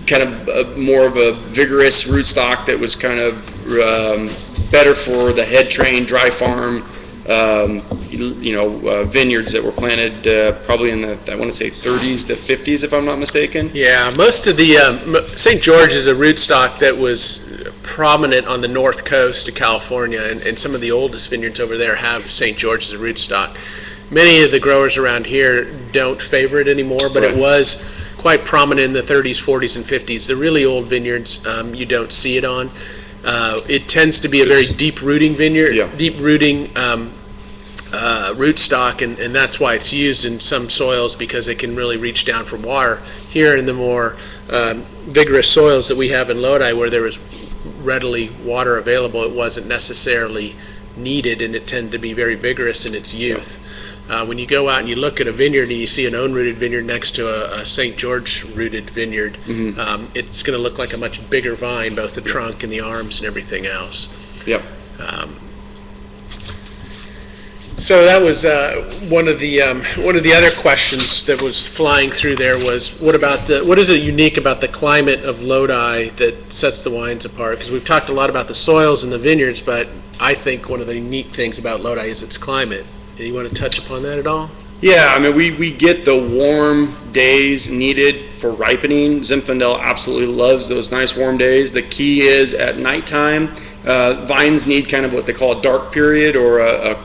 kind of more of a vigorous rootstock that was kind of better for the head train dry farm. Vineyards that were planted probably in the, I want to say 30s to 50s, if I'm not mistaken. Yeah, most of the St. George is a rootstock that was prominent on the north coast of California, and some of the oldest vineyards over there have St. George as a rootstock. Many of the growers around here don't favor it anymore, but Right. it was quite prominent in the 30s, 40s, and 50s. The really old vineyards, you don't see it on. It tends to be a very deep-rooting vineyard, Yeah. deep-rooting rootstock, and that's why it's used in some soils, because it can really reach down for water. Here in the more vigorous soils that we have in Lodi, where there was readily water available, it wasn't necessarily needed, and it tended to be very vigorous in its youth. When you go out and you look at a vineyard and you see an own-rooted vineyard next to a St. George-rooted vineyard, it's going to look like a much bigger vine, both the trunk and the arms and everything else. Yep. So that was one of the other questions that was flying through there was, what is it unique about the climate of Lodi that sets the wines apart? Because we've talked a lot about the soils and the vineyards, but I think one of the unique things about Lodi is its climate. Do you want to touch upon that at all? Yeah, I mean, we get the warm days needed for ripening. Zinfandel absolutely loves those nice warm days. The key is at nighttime, vines need kind of what they call a dark period or a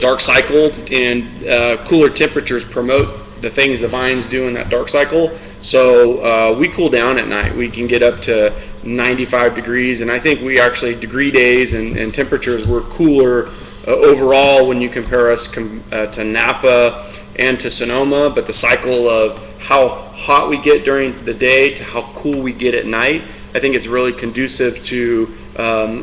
dark cycle, and cooler temperatures promote the things the vines do in that dark cycle. So we cool down at night. We can get up to 95 degrees, and I think we actually, degree days and temperatures were cooler overall when you compare us to Napa and to Sonoma, but the cycle of how hot we get during the day to how cool we get at night, I think it's really conducive to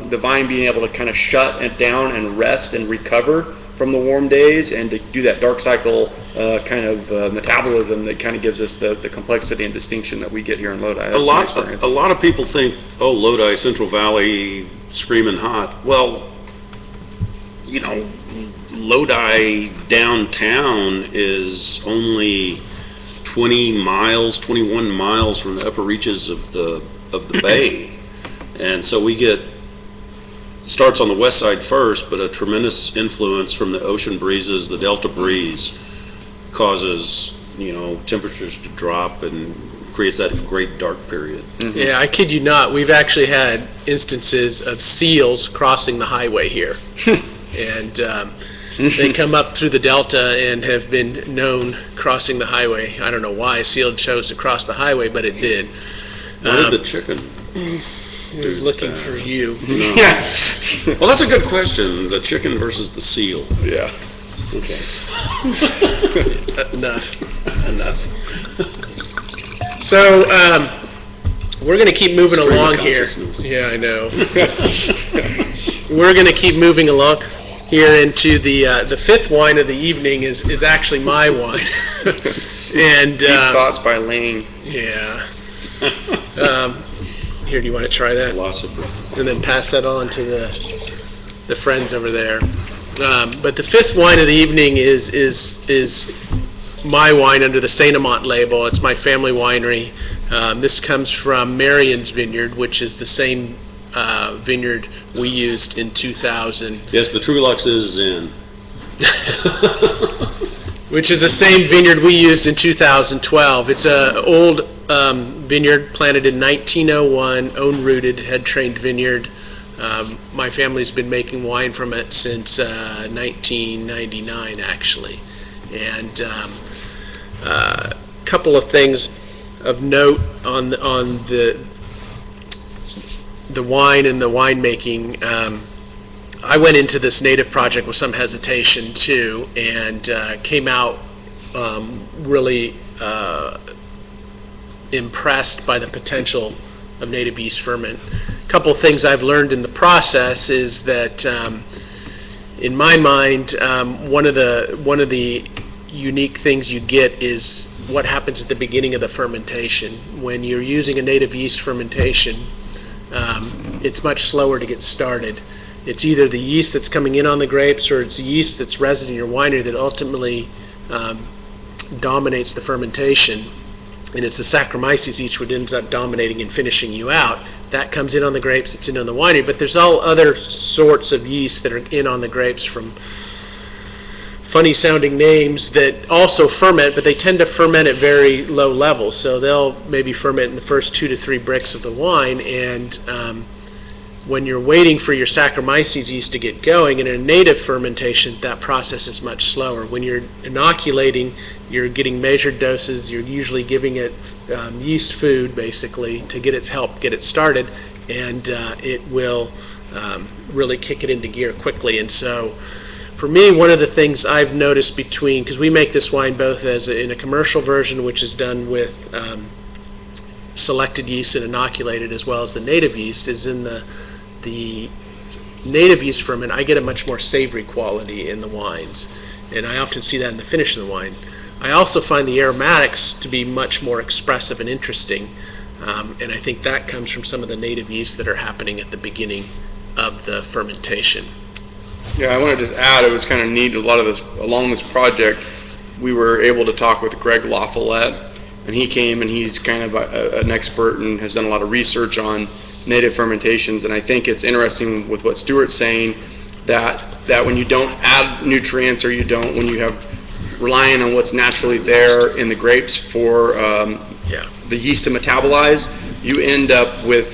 the vine being able to kind of shut it down and rest and recover from the warm days, and to do that dark cycle kind of metabolism that kind of gives us the complexity and distinction that we get here in Lodi. That's my experience. A lot of people think, oh, Lodi, Central Valley, screaming hot. Well, you know, Lodi downtown is only 21 miles from the upper reaches of the bay, and so we get, starts on the west side first, but a tremendous influence from the ocean breezes. The delta breeze causes, you know, temperatures to drop and creates that great dark period. Yeah, I kid you not. We've actually had instances of seals crossing the highway here. And they come up through the delta and have been known crossing the highway. I don't know why a seal chose to cross the highway, but it did. What did the chicken He was looking for you. No. Well, that's a good question. The chicken versus the seal. Yeah. Okay. Enough. So, we're going to keep moving Stream of along here. consciousness. Yeah, I know. We're going to keep moving along here into the fifth wine of the evening is actually my wine. And Deep Thoughts by Layne. yeah. Here, do you want to try that? Philosophy. And then pass that on to the friends over there. But the fifth wine of the evening is my wine under the St.Amant label. It's my family winery. This comes from Marion's Vineyard, which is the same vineyard we used in 2000. Yes, the Trulux is in. Which is the same vineyard we used in 2012. It's an old vineyard planted in 1901, own-rooted, head-trained vineyard. My family's been making wine from it since 1999, actually. And a couple of things of note on the wine and the winemaking. I went into this native project with some hesitation too, and came out really impressed by the potential of native yeast ferment. A couple of things I've learned in the process is that, in my mind, one of the unique things you get is what happens at the beginning of the fermentation. When you're using a native yeast fermentation, it's much slower to get started. It's either the yeast that's coming in on the grapes, or it's the yeast that's resident in your winery that ultimately dominates the fermentation. And it's the Saccharomyces yeast which ends up dominating and finishing you out. That comes in on the grapes, it's in on the winery, but there's all other sorts of yeast that are in on the grapes from funny sounding names that also ferment, but they tend to ferment at very low levels. So they'll maybe ferment in the first 2 to 3 bricks of the wine, and when you're waiting for your Saccharomyces yeast to get going, in a native fermentation, that process is much slower. When you're inoculating, you're getting measured doses. You're usually giving it yeast food, basically, to get its help, get it started, and it will really kick it into gear quickly. And so, for me, one of the things I've noticed between, because we make this wine both as in a commercial version, which is done with selected yeast and inoculated, as well as the native yeast, is in the native yeast ferment, I get a much more savory quality in the wines, and I often see that in the finish of the wine. I also find the aromatics to be much more expressive and interesting, and I think that comes from some of the native yeasts that are happening at the beginning of the fermentation. Yeah, I want to just add, it was kind of neat, a lot of this, along this project, we were able to talk with Greg LaFollette, and he came, and he's kind of an expert and has done a lot of research on native fermentations. And I think it's interesting with what Stuart's saying, that when you don't add nutrients, or when you have relying on what's naturally there in the grapes for the yeast to metabolize, you end up with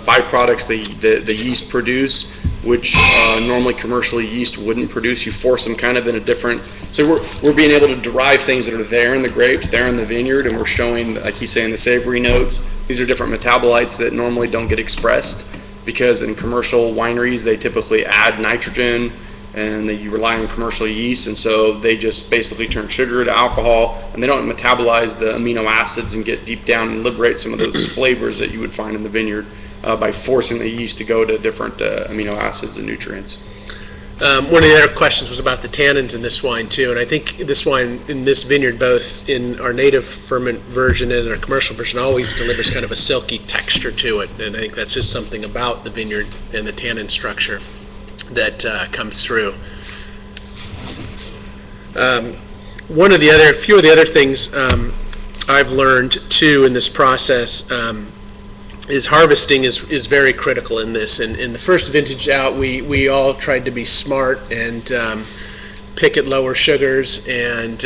byproducts the yeast produce, which normally commercially yeast wouldn't produce. You force them kind of in a different, so we're being able to derive things that are there in the grapes, there in the vineyard, and we're showing, like he's saying, the savory notes. These are different metabolites that normally don't get expressed, because in commercial wineries they typically add nitrogen, and you rely on commercial yeast, and so they just basically turn sugar to alcohol, and they don't metabolize the amino acids and get deep down and liberate some of those flavors that you would find in the vineyard by forcing the yeast to go to different amino acids and nutrients. One of the other questions was about the tannins in this wine too, and I think this wine in this vineyard, both in our native ferment version and our commercial version, always delivers kind of a silky texture to it, and I think that's just something about the vineyard and the tannin structure that comes through. A few of the other things I've learned too in this process is harvesting is very critical in this. And in the first vintage out, we all tried to be smart and pick at lower sugars, and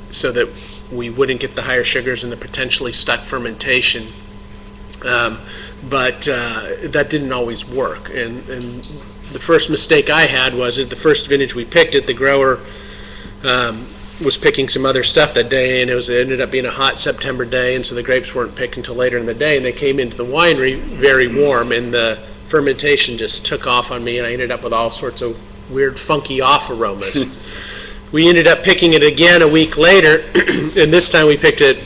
so that we wouldn't get the higher sugars and the potentially stuck fermentation. But that didn't always work. And the first mistake I had was at the first vintage we picked it, the grower was picking some other stuff that day, and it ended up being a hot September day, and so the grapes weren't picked until later in the day, and they came into the winery very warm, and the fermentation just took off on me, and I ended up with all sorts of weird funky off aromas. We ended up picking it again a week later, and this time we picked it,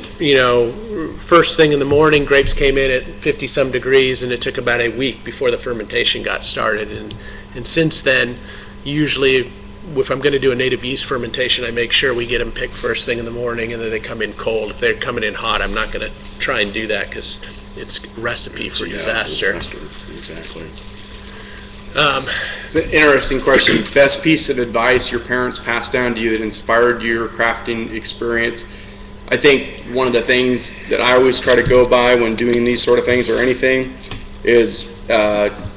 first thing in the morning. Grapes came in at 50-some degrees, and it took about a week before the fermentation got started. And since then, usually, if I'm going to do a native yeast fermentation, I make sure we get them picked first thing in the morning, and then they come in cold. If they're coming in hot, I'm not going to try and do that, because it's a recipe for disaster. Exactly. It's an interesting question. Best piece of advice your parents passed down to you that inspired your crafting experience? I think one of the things that I always try to go by when doing these sort of things or anything is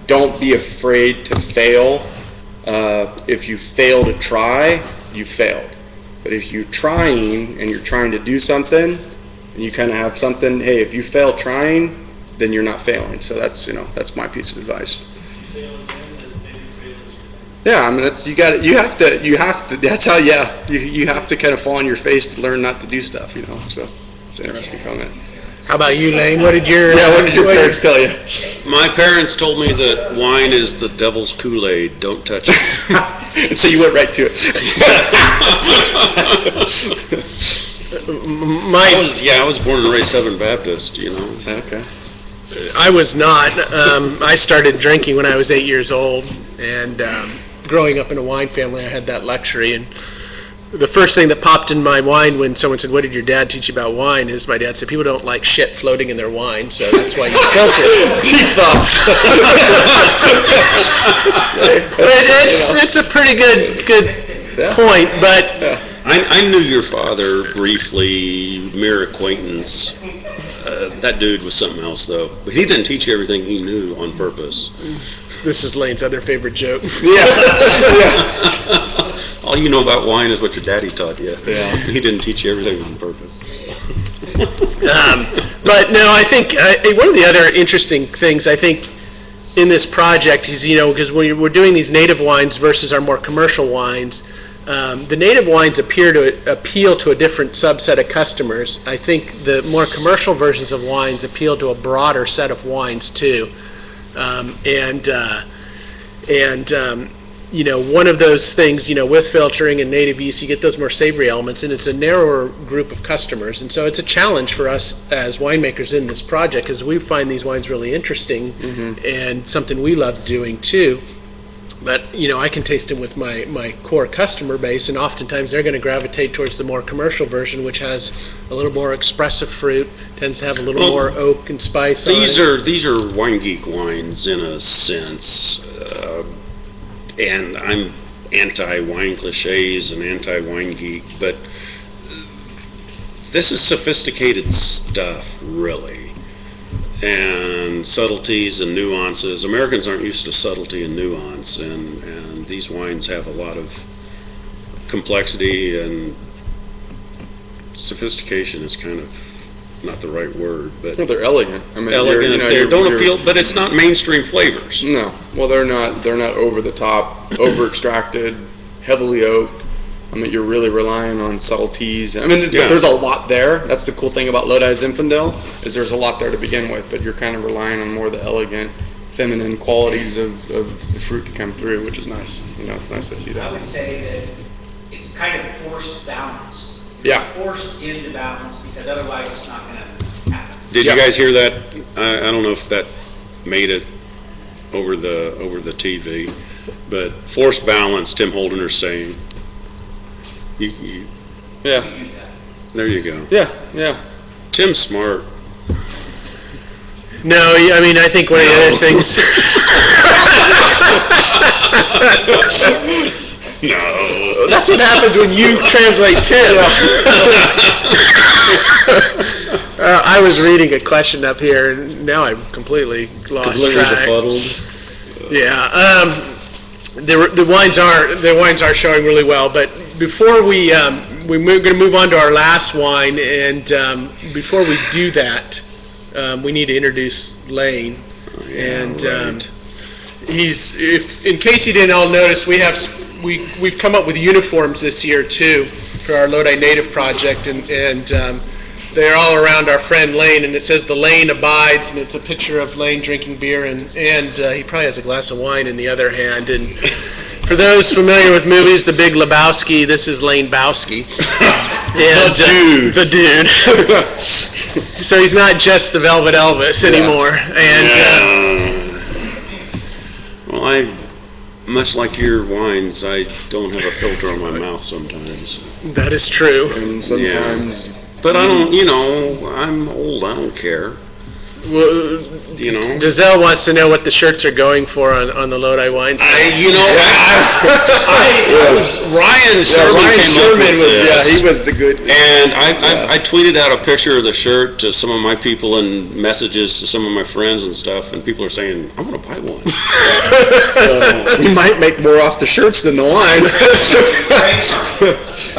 don't be afraid to fail. If you fail to try, you failed. But if you're trying and you're trying to do something, and you kind of have something, hey, if you fail trying, then you're not failing. So that's, you know, that's my piece of advice. Yeah, I mean, that's, you have to, that's how, yeah, you have to kind of fall on your face to learn not to do stuff, you know, so it's an interesting comment. How about you, Layne? What did your parents tell you? My parents told me that wine is the devil's Kool-Aid. Don't touch it. And so you went right to it. I was born and raised Southern Baptist, you know. Okay. I was not. I started drinking when I was 8 years old, and growing up in a wine family, I had that luxury. And the first thing that popped in my mind when someone said, "What did your dad teach you about wine?" is my dad said, "People don't like shit floating in their wine, so that's why you filter it." Deep thoughts. It's a pretty good point, but I knew your father briefly, mere acquaintance. That dude was something else, though. But he didn't teach you everything he knew on purpose. this is Layne's other favorite joke. All you know about wine is what your daddy taught you. Yeah. He didn't teach you everything on purpose. But no, I think one of the other interesting things I think in this project is, you know, because when we're doing these native wines versus our more commercial wines, the native wines appear to appeal to a different subset of customers. I think the more commercial versions of wines appeal to a broader set of wines too. You know, one of those things, you know, with filtering and native yeast, you get those more savory elements, and it's a narrower group of customers. And so it's a challenge for us as winemakers in this project, because we find these wines really interesting and something we love doing too. But, you know, I can taste them with my core customer base, and oftentimes they're going to gravitate towards the more commercial version, which has a little more expressive fruit, tends to have a little more oak and spice on it. These are wine geek wines in a sense. And I'm anti-wine cliches and anti-wine geek, but this is sophisticated stuff, really, and subtleties and nuances. Americans aren't used to subtlety and nuance, and these wines have a lot of complexity, and sophistication is kind of not the right word, but well, they're elegant. I mean, elegant. They don't appeal, but it's not mainstream flavors. No, well, they're not over the top, over extracted, heavily oaked. I mean, you're really relying on subtleties. I mean, there's a lot there. That's the cool thing about Lodi Zinfandel, is there's a lot there to begin with, but you're kind of relying on more the elegant, feminine qualities of the fruit to come through, which is nice. You know, it's nice to see that. I would say that it's kind of forced balance. Yeah. Forced into balance, because otherwise it's not going to happen. Did you guys hear that? I don't know if that made it over the TV, but forced balance. Tim Holdener saying. Yeah. There you go. Yeah. Yeah. Tim's smart. No, I mean, I think one of the other things... No. That's what happens when you translate Tim. I was reading a question up here, and now I've completely lost track. Befuddled. Yeah. The wines are showing really well, but before we're going to move on to our last wine, and before we do that, we need to introduce Layne. In case you didn't all notice, we've come up with uniforms this year too for our Lodi Native project, and they're all around our friend Layne, and it says "The Layne Abides," and it's a picture of Layne drinking beer, and he probably has a glass of wine in the other hand. And for those familiar with movies, The Big Lebowski, this is Layne Bowski. And, the dude. So he's not just the Velvet Elvis anymore. And well, much like your wines, I don't have a filter on my mouth sometimes. that is true. And sometimes. But I don't, you know, I'm old, I don't care. Well, you know? Giselle wants to know what the shirts are going for on the Lodi wines. Ryan Sherman was, he was the good. And I tweeted out a picture of the shirt to some of my people and messages to some of my friends and stuff, and people are saying, I want to buy one. We might make more off the shirts than the wine.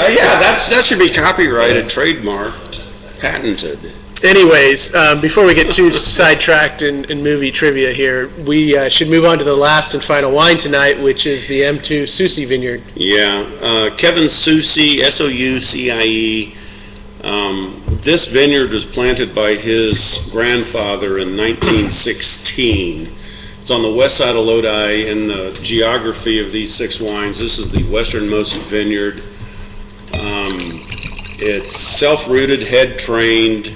Yeah, that should be copyrighted, trademarked, patented. Anyways, before we get too sidetracked in movie trivia here, we should move on to the last and final wine tonight, which is the M2 Soucy Vineyard. Yeah, Kevin Soucy, S-O-U-C-I-E. This vineyard was planted by his grandfather in 1916. It's on the west side of Lodi. In the geography of these 6 wines, this is the westernmost vineyard. It's self-rooted, head-trained.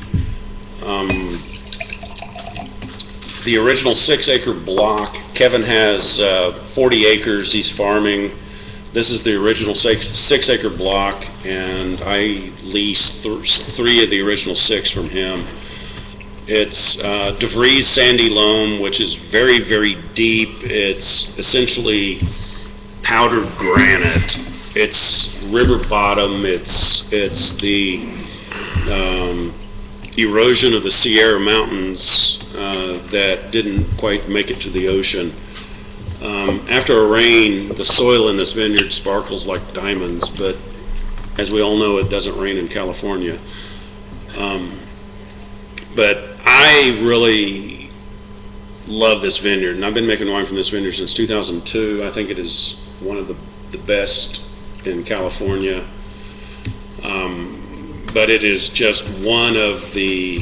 The original 6-acre block, Kevin has 40 acres he's farming. This is the original 6-acre block, and I leased 3 of the original 6 from him. It's DeVries sandy loam, which is very, very deep. It's essentially powdered granite. It's river bottom. It's the erosion of the Sierra Mountains that didn't quite make it to the ocean. After a rain, the soil in this vineyard sparkles like diamonds, but as we all know, it doesn't rain in California. But I really love this vineyard, and I've been making wine from this vineyard since 2002. I think it is one of the best in California. But it is just one of the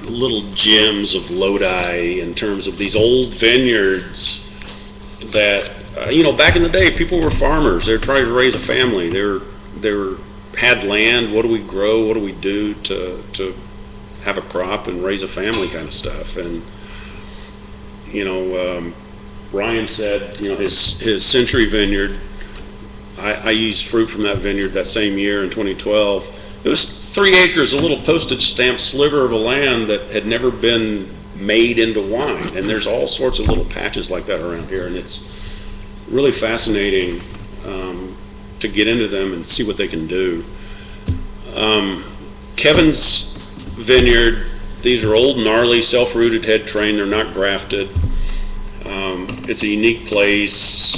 little gems of Lodi in terms of these old vineyards that, back in the day, people were farmers. They were trying to raise a family. They had land. What do we grow? What do we do to have a crop and raise a family kind of stuff? And, Ryan said, his Century Vineyard, I used fruit from that vineyard that same year in 2012. It was 3 acres, a little postage stamp sliver of a land that had never been made into wine. And there's all sorts of little patches like that around here, and it's really fascinating to get into them and see what they can do. Kevin's vineyard, these are old, gnarly, self-rooted, head-trained. They're not grafted. It's a unique place.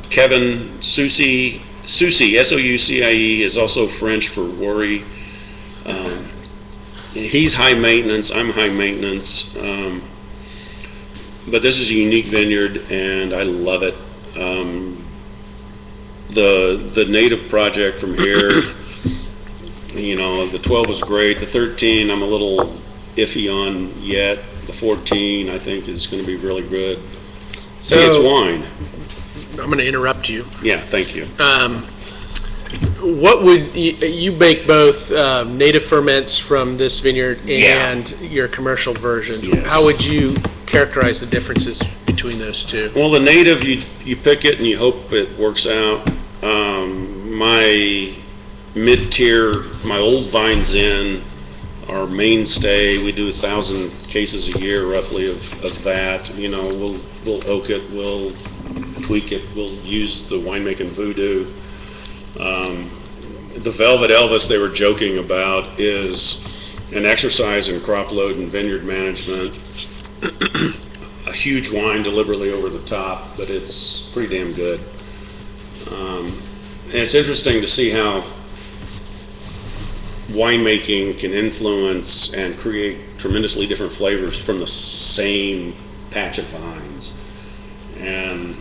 Kevin Soucy, S-O-U-C-I-E, is also French for worry. He's high maintenance, I'm high maintenance. But this is a unique vineyard, and I love it. The native project from here, the 12 was great. The 13 I'm a little iffy on yet. The 14 I think is going to be really good. So it's wine. I'm going to interrupt you. Yeah, thank you. What would you make both native ferments from this vineyard and your commercial version? Yes. How would you characterize the differences between those two? Well, the native, you pick it and you hope it works out. My mid-tier, my old vine Zen, our mainstay, we do 1,000 cases a year roughly of that. We'll oak it, we'll tweak it, we'll use the winemaking voodoo. The Velvet Elvis they were joking about is an exercise in crop load and vineyard management. A huge wine deliberately over the top, but it's pretty damn good. And it's interesting to see how winemaking can influence and create tremendously different flavors from the same patch of vines. And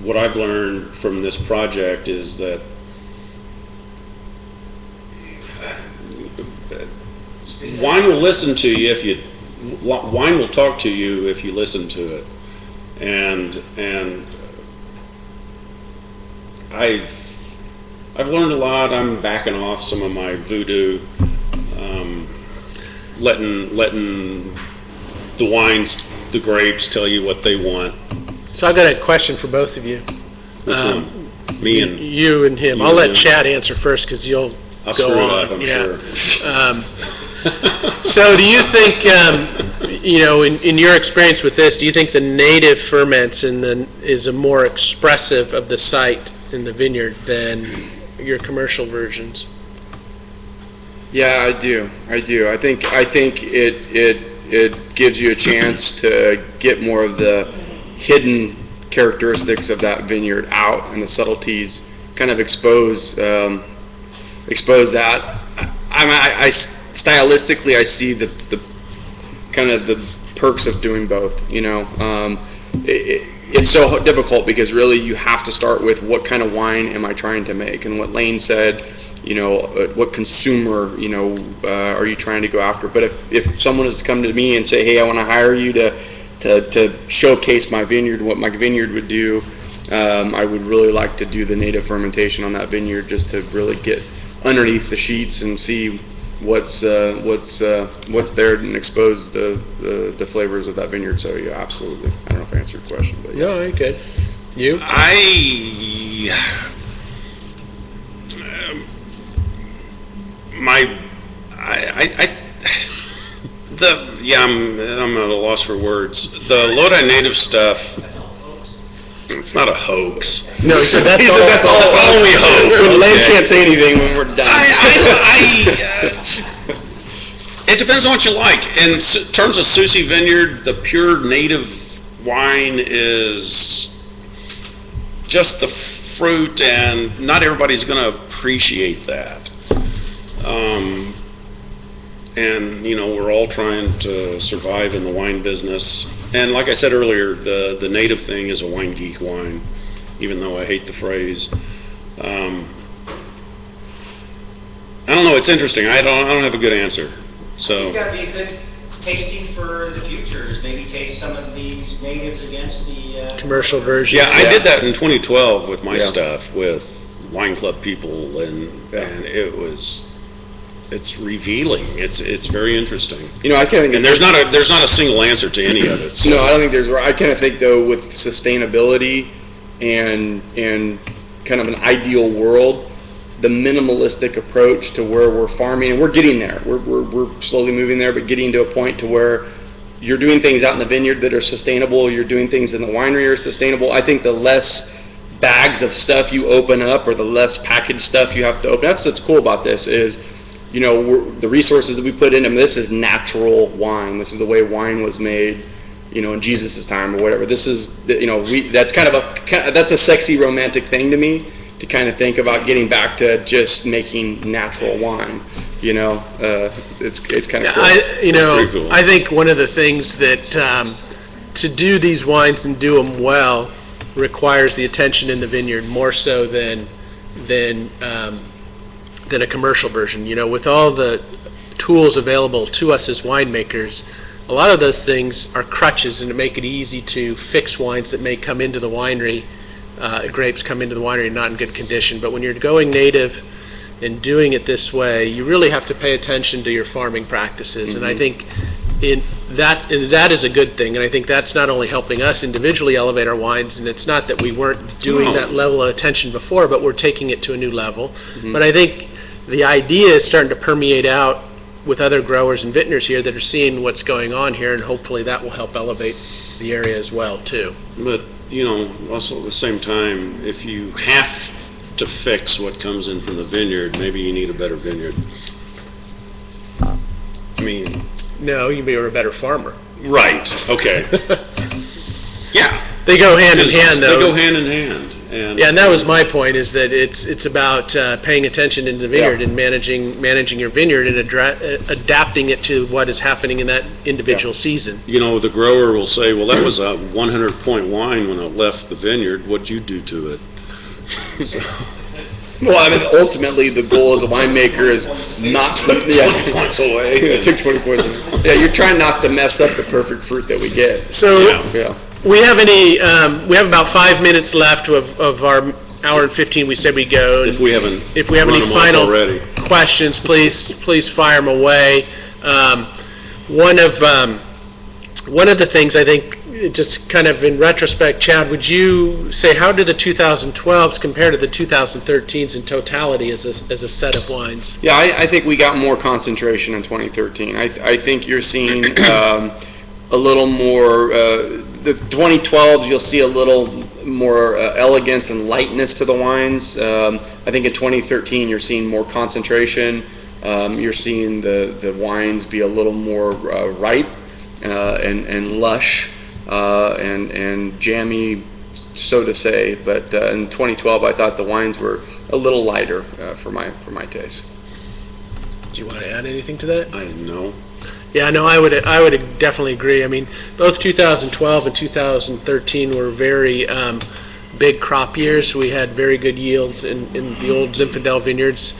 what I've learned from this project is that wine will listen to you wine will talk to you if you listen to it. And I've learned a lot. I'm backing off some of my voodoo, letting the wines, the grapes tell you what they want. So I've got a question for both of you. Me and you and him. I'll let Chad answer first because you'll I'll go screw it on. up, I'm sure. So do you think, you know, in your experience with this, do you think the native ferments is a more expressive of the site in the vineyard than your commercial versions? Yeah, I do. I think it gives you a chance to get more of the hidden characteristics of that vineyard out, and the subtleties kind of expose that. Stylistically, I see the kind of the perks of doing both. You know, it's so difficult because really you have to start with what kind of wine am I trying to make, and what Layne said. You know, what consumer, you know, are you trying to go after? But if someone has come to me and say, hey, I want to hire you to showcase my vineyard, what my vineyard would do, I would really like to do the native fermentation on that vineyard, just to really get underneath the sheets and see what's there and expose the flavors of that vineyard. So yeah, absolutely. I don't know if I answered your question, but yeah. No, you're good. You? I'm at a loss for words. The Lodi Native stuff. It's not a hoax. No, he said that's all we hope. Layne can't say anything when we're done. It depends on what you like. In terms of Susie Vineyard, the pure native wine is just the fruit, and not everybody's going to appreciate that. And you know, we're all trying to survive in the wine business. And like I said earlier, the native thing is a wine geek wine, even though I hate the phrase. I don't know. It's interesting. I don't have a good answer. So. It's got to be a good tasting for the future. Is maybe taste some of these natives against the commercial version. Yeah, I did that in 2012 with my stuff with wine club people, and it's revealing. It's very interesting. You know, I kind of think, and there's not a single answer to any of it. So. No, I don't think there's. I kind of think though, with sustainability and kind of an ideal world, the minimalistic approach to where we're farming, and we're getting there. We're slowly moving there, but getting to a point to where you're doing things out in the vineyard that are sustainable. You're doing things in the winery are sustainable. I think the less bags of stuff you open up, or the less packaged stuff you have to open. That's what's cool about this is. You know, the resources that we put in them, this is natural wine. This is the way wine was made, you know, in Jesus' time or whatever. This is, you know, that's that's a sexy romantic thing to me, to kind of think about getting back to just making natural wine. You know, it's kind of cool. Cool. I think one of the things that to do these wines and do them well requires the attention in the vineyard more so than a commercial version. You know, with all the tools available to us as winemakers, a lot of those things are crutches and to make it easy to fix wines that may come into the winery, grapes come into the winery not in good condition. But when you're going native and doing it this way, you really have to pay attention to your farming practices. Mm-hmm. And I think that is a good thing. And I think that's not only helping us individually elevate our wines, and it's not that we weren't doing that level of attention before, but we're taking it to a new level. Mm-hmm. But I think the idea is starting to permeate out with other growers and vintners here that are seeing what's going on here, and hopefully that will help elevate the area as well, too. But, you know, also at the same time, if you have to fix what comes in from the vineyard, maybe you need a better vineyard. I mean... No, you'd be a better farmer. Right, okay. Yeah. They go hand in hand, though. They go hand in hand. And yeah, and that was my point, is that it's about paying attention in the vineyard and managing your vineyard and adapting it to what is happening in that individual season. You know, the grower will say, well, that was a 100-point wine when it left the vineyard. What'd you do to it? So. Well, I mean, ultimately, the goal as a winemaker is not to... 20 points away. It took 20 points away. Yeah, you're trying not to mess up the perfect fruit that we get. So... Yeah. We have about 5 minutes left of our hour and 15 we said we go. If we have any final questions, please fire them away. One of the things I think just kind of in retrospect, Chad, would you say how do the 2012s compare to the 2013s in totality as a set of wines? Yeah, I think we got more concentration in 2013. I think you're seeing a little more, the 2012s you'll see a little more elegance and lightness to the wines. I think in 2013 you're seeing more concentration. You're seeing the wines be a little more ripe and lush and jammy, so to say. But in 2012 I thought the wines were a little lighter for my taste. Do you want to add anything to that? I didn't know. Yeah, no, I would definitely agree. I mean, both 2012 and 2013 were very big crop years. We had very good yields in the old Zinfandel vineyards.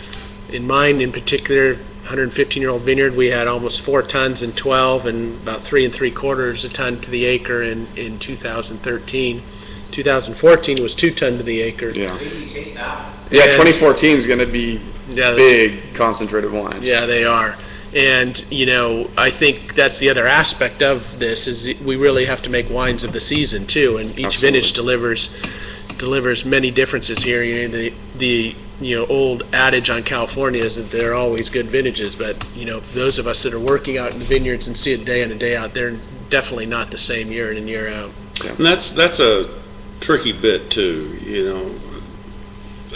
In mine, in particular, 115-year-old vineyard, we had almost 4 tons in 12 and about 3 3/4 a ton to the acre in 2013. 2014 was 2 tons to the acre. Yeah. Yeah, 2014 is going to be big concentrated wines. Yeah, they are. And, you know, I think that's the other aspect of this is we really have to make wines of the season, too. And each vintage delivers many differences here. You know, the old adage on California is that they're always good vintages. But, you know, those of us that are working out in the vineyards and see it day in and day out, they're definitely not the same year in and year out. Yeah. And that's a tricky bit, too, you know.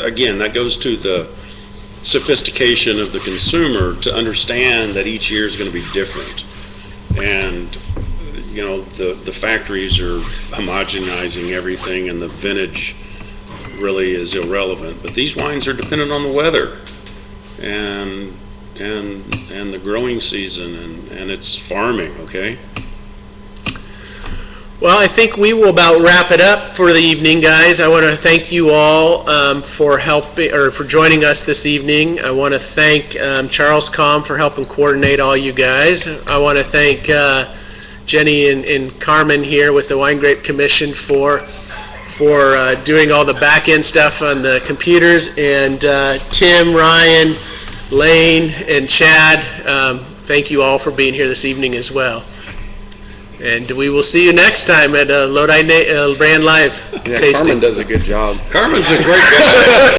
Again, that goes to the sophistication of the consumer to understand that each year is going to be different, and you know the factories are homogenizing everything, and the vintage really is irrelevant. But these wines are dependent on the weather and the growing season, and it's farming. Okay. Well, I think we will about wrap it up for the evening, guys. I want to thank you all for joining us this evening. I want to thank Charles Combe for helping coordinate all you guys. I want to thank Jenny and Carmen here with the Wine Grape Commission for doing all the back end stuff on the computers, and Tim, Ryan, Layne, and Chad. Thank you all for being here this evening as well. And we will see you next time at Lodi Brand Live. Yeah, tasting. Carmen does a good job. Carmen's a great guy.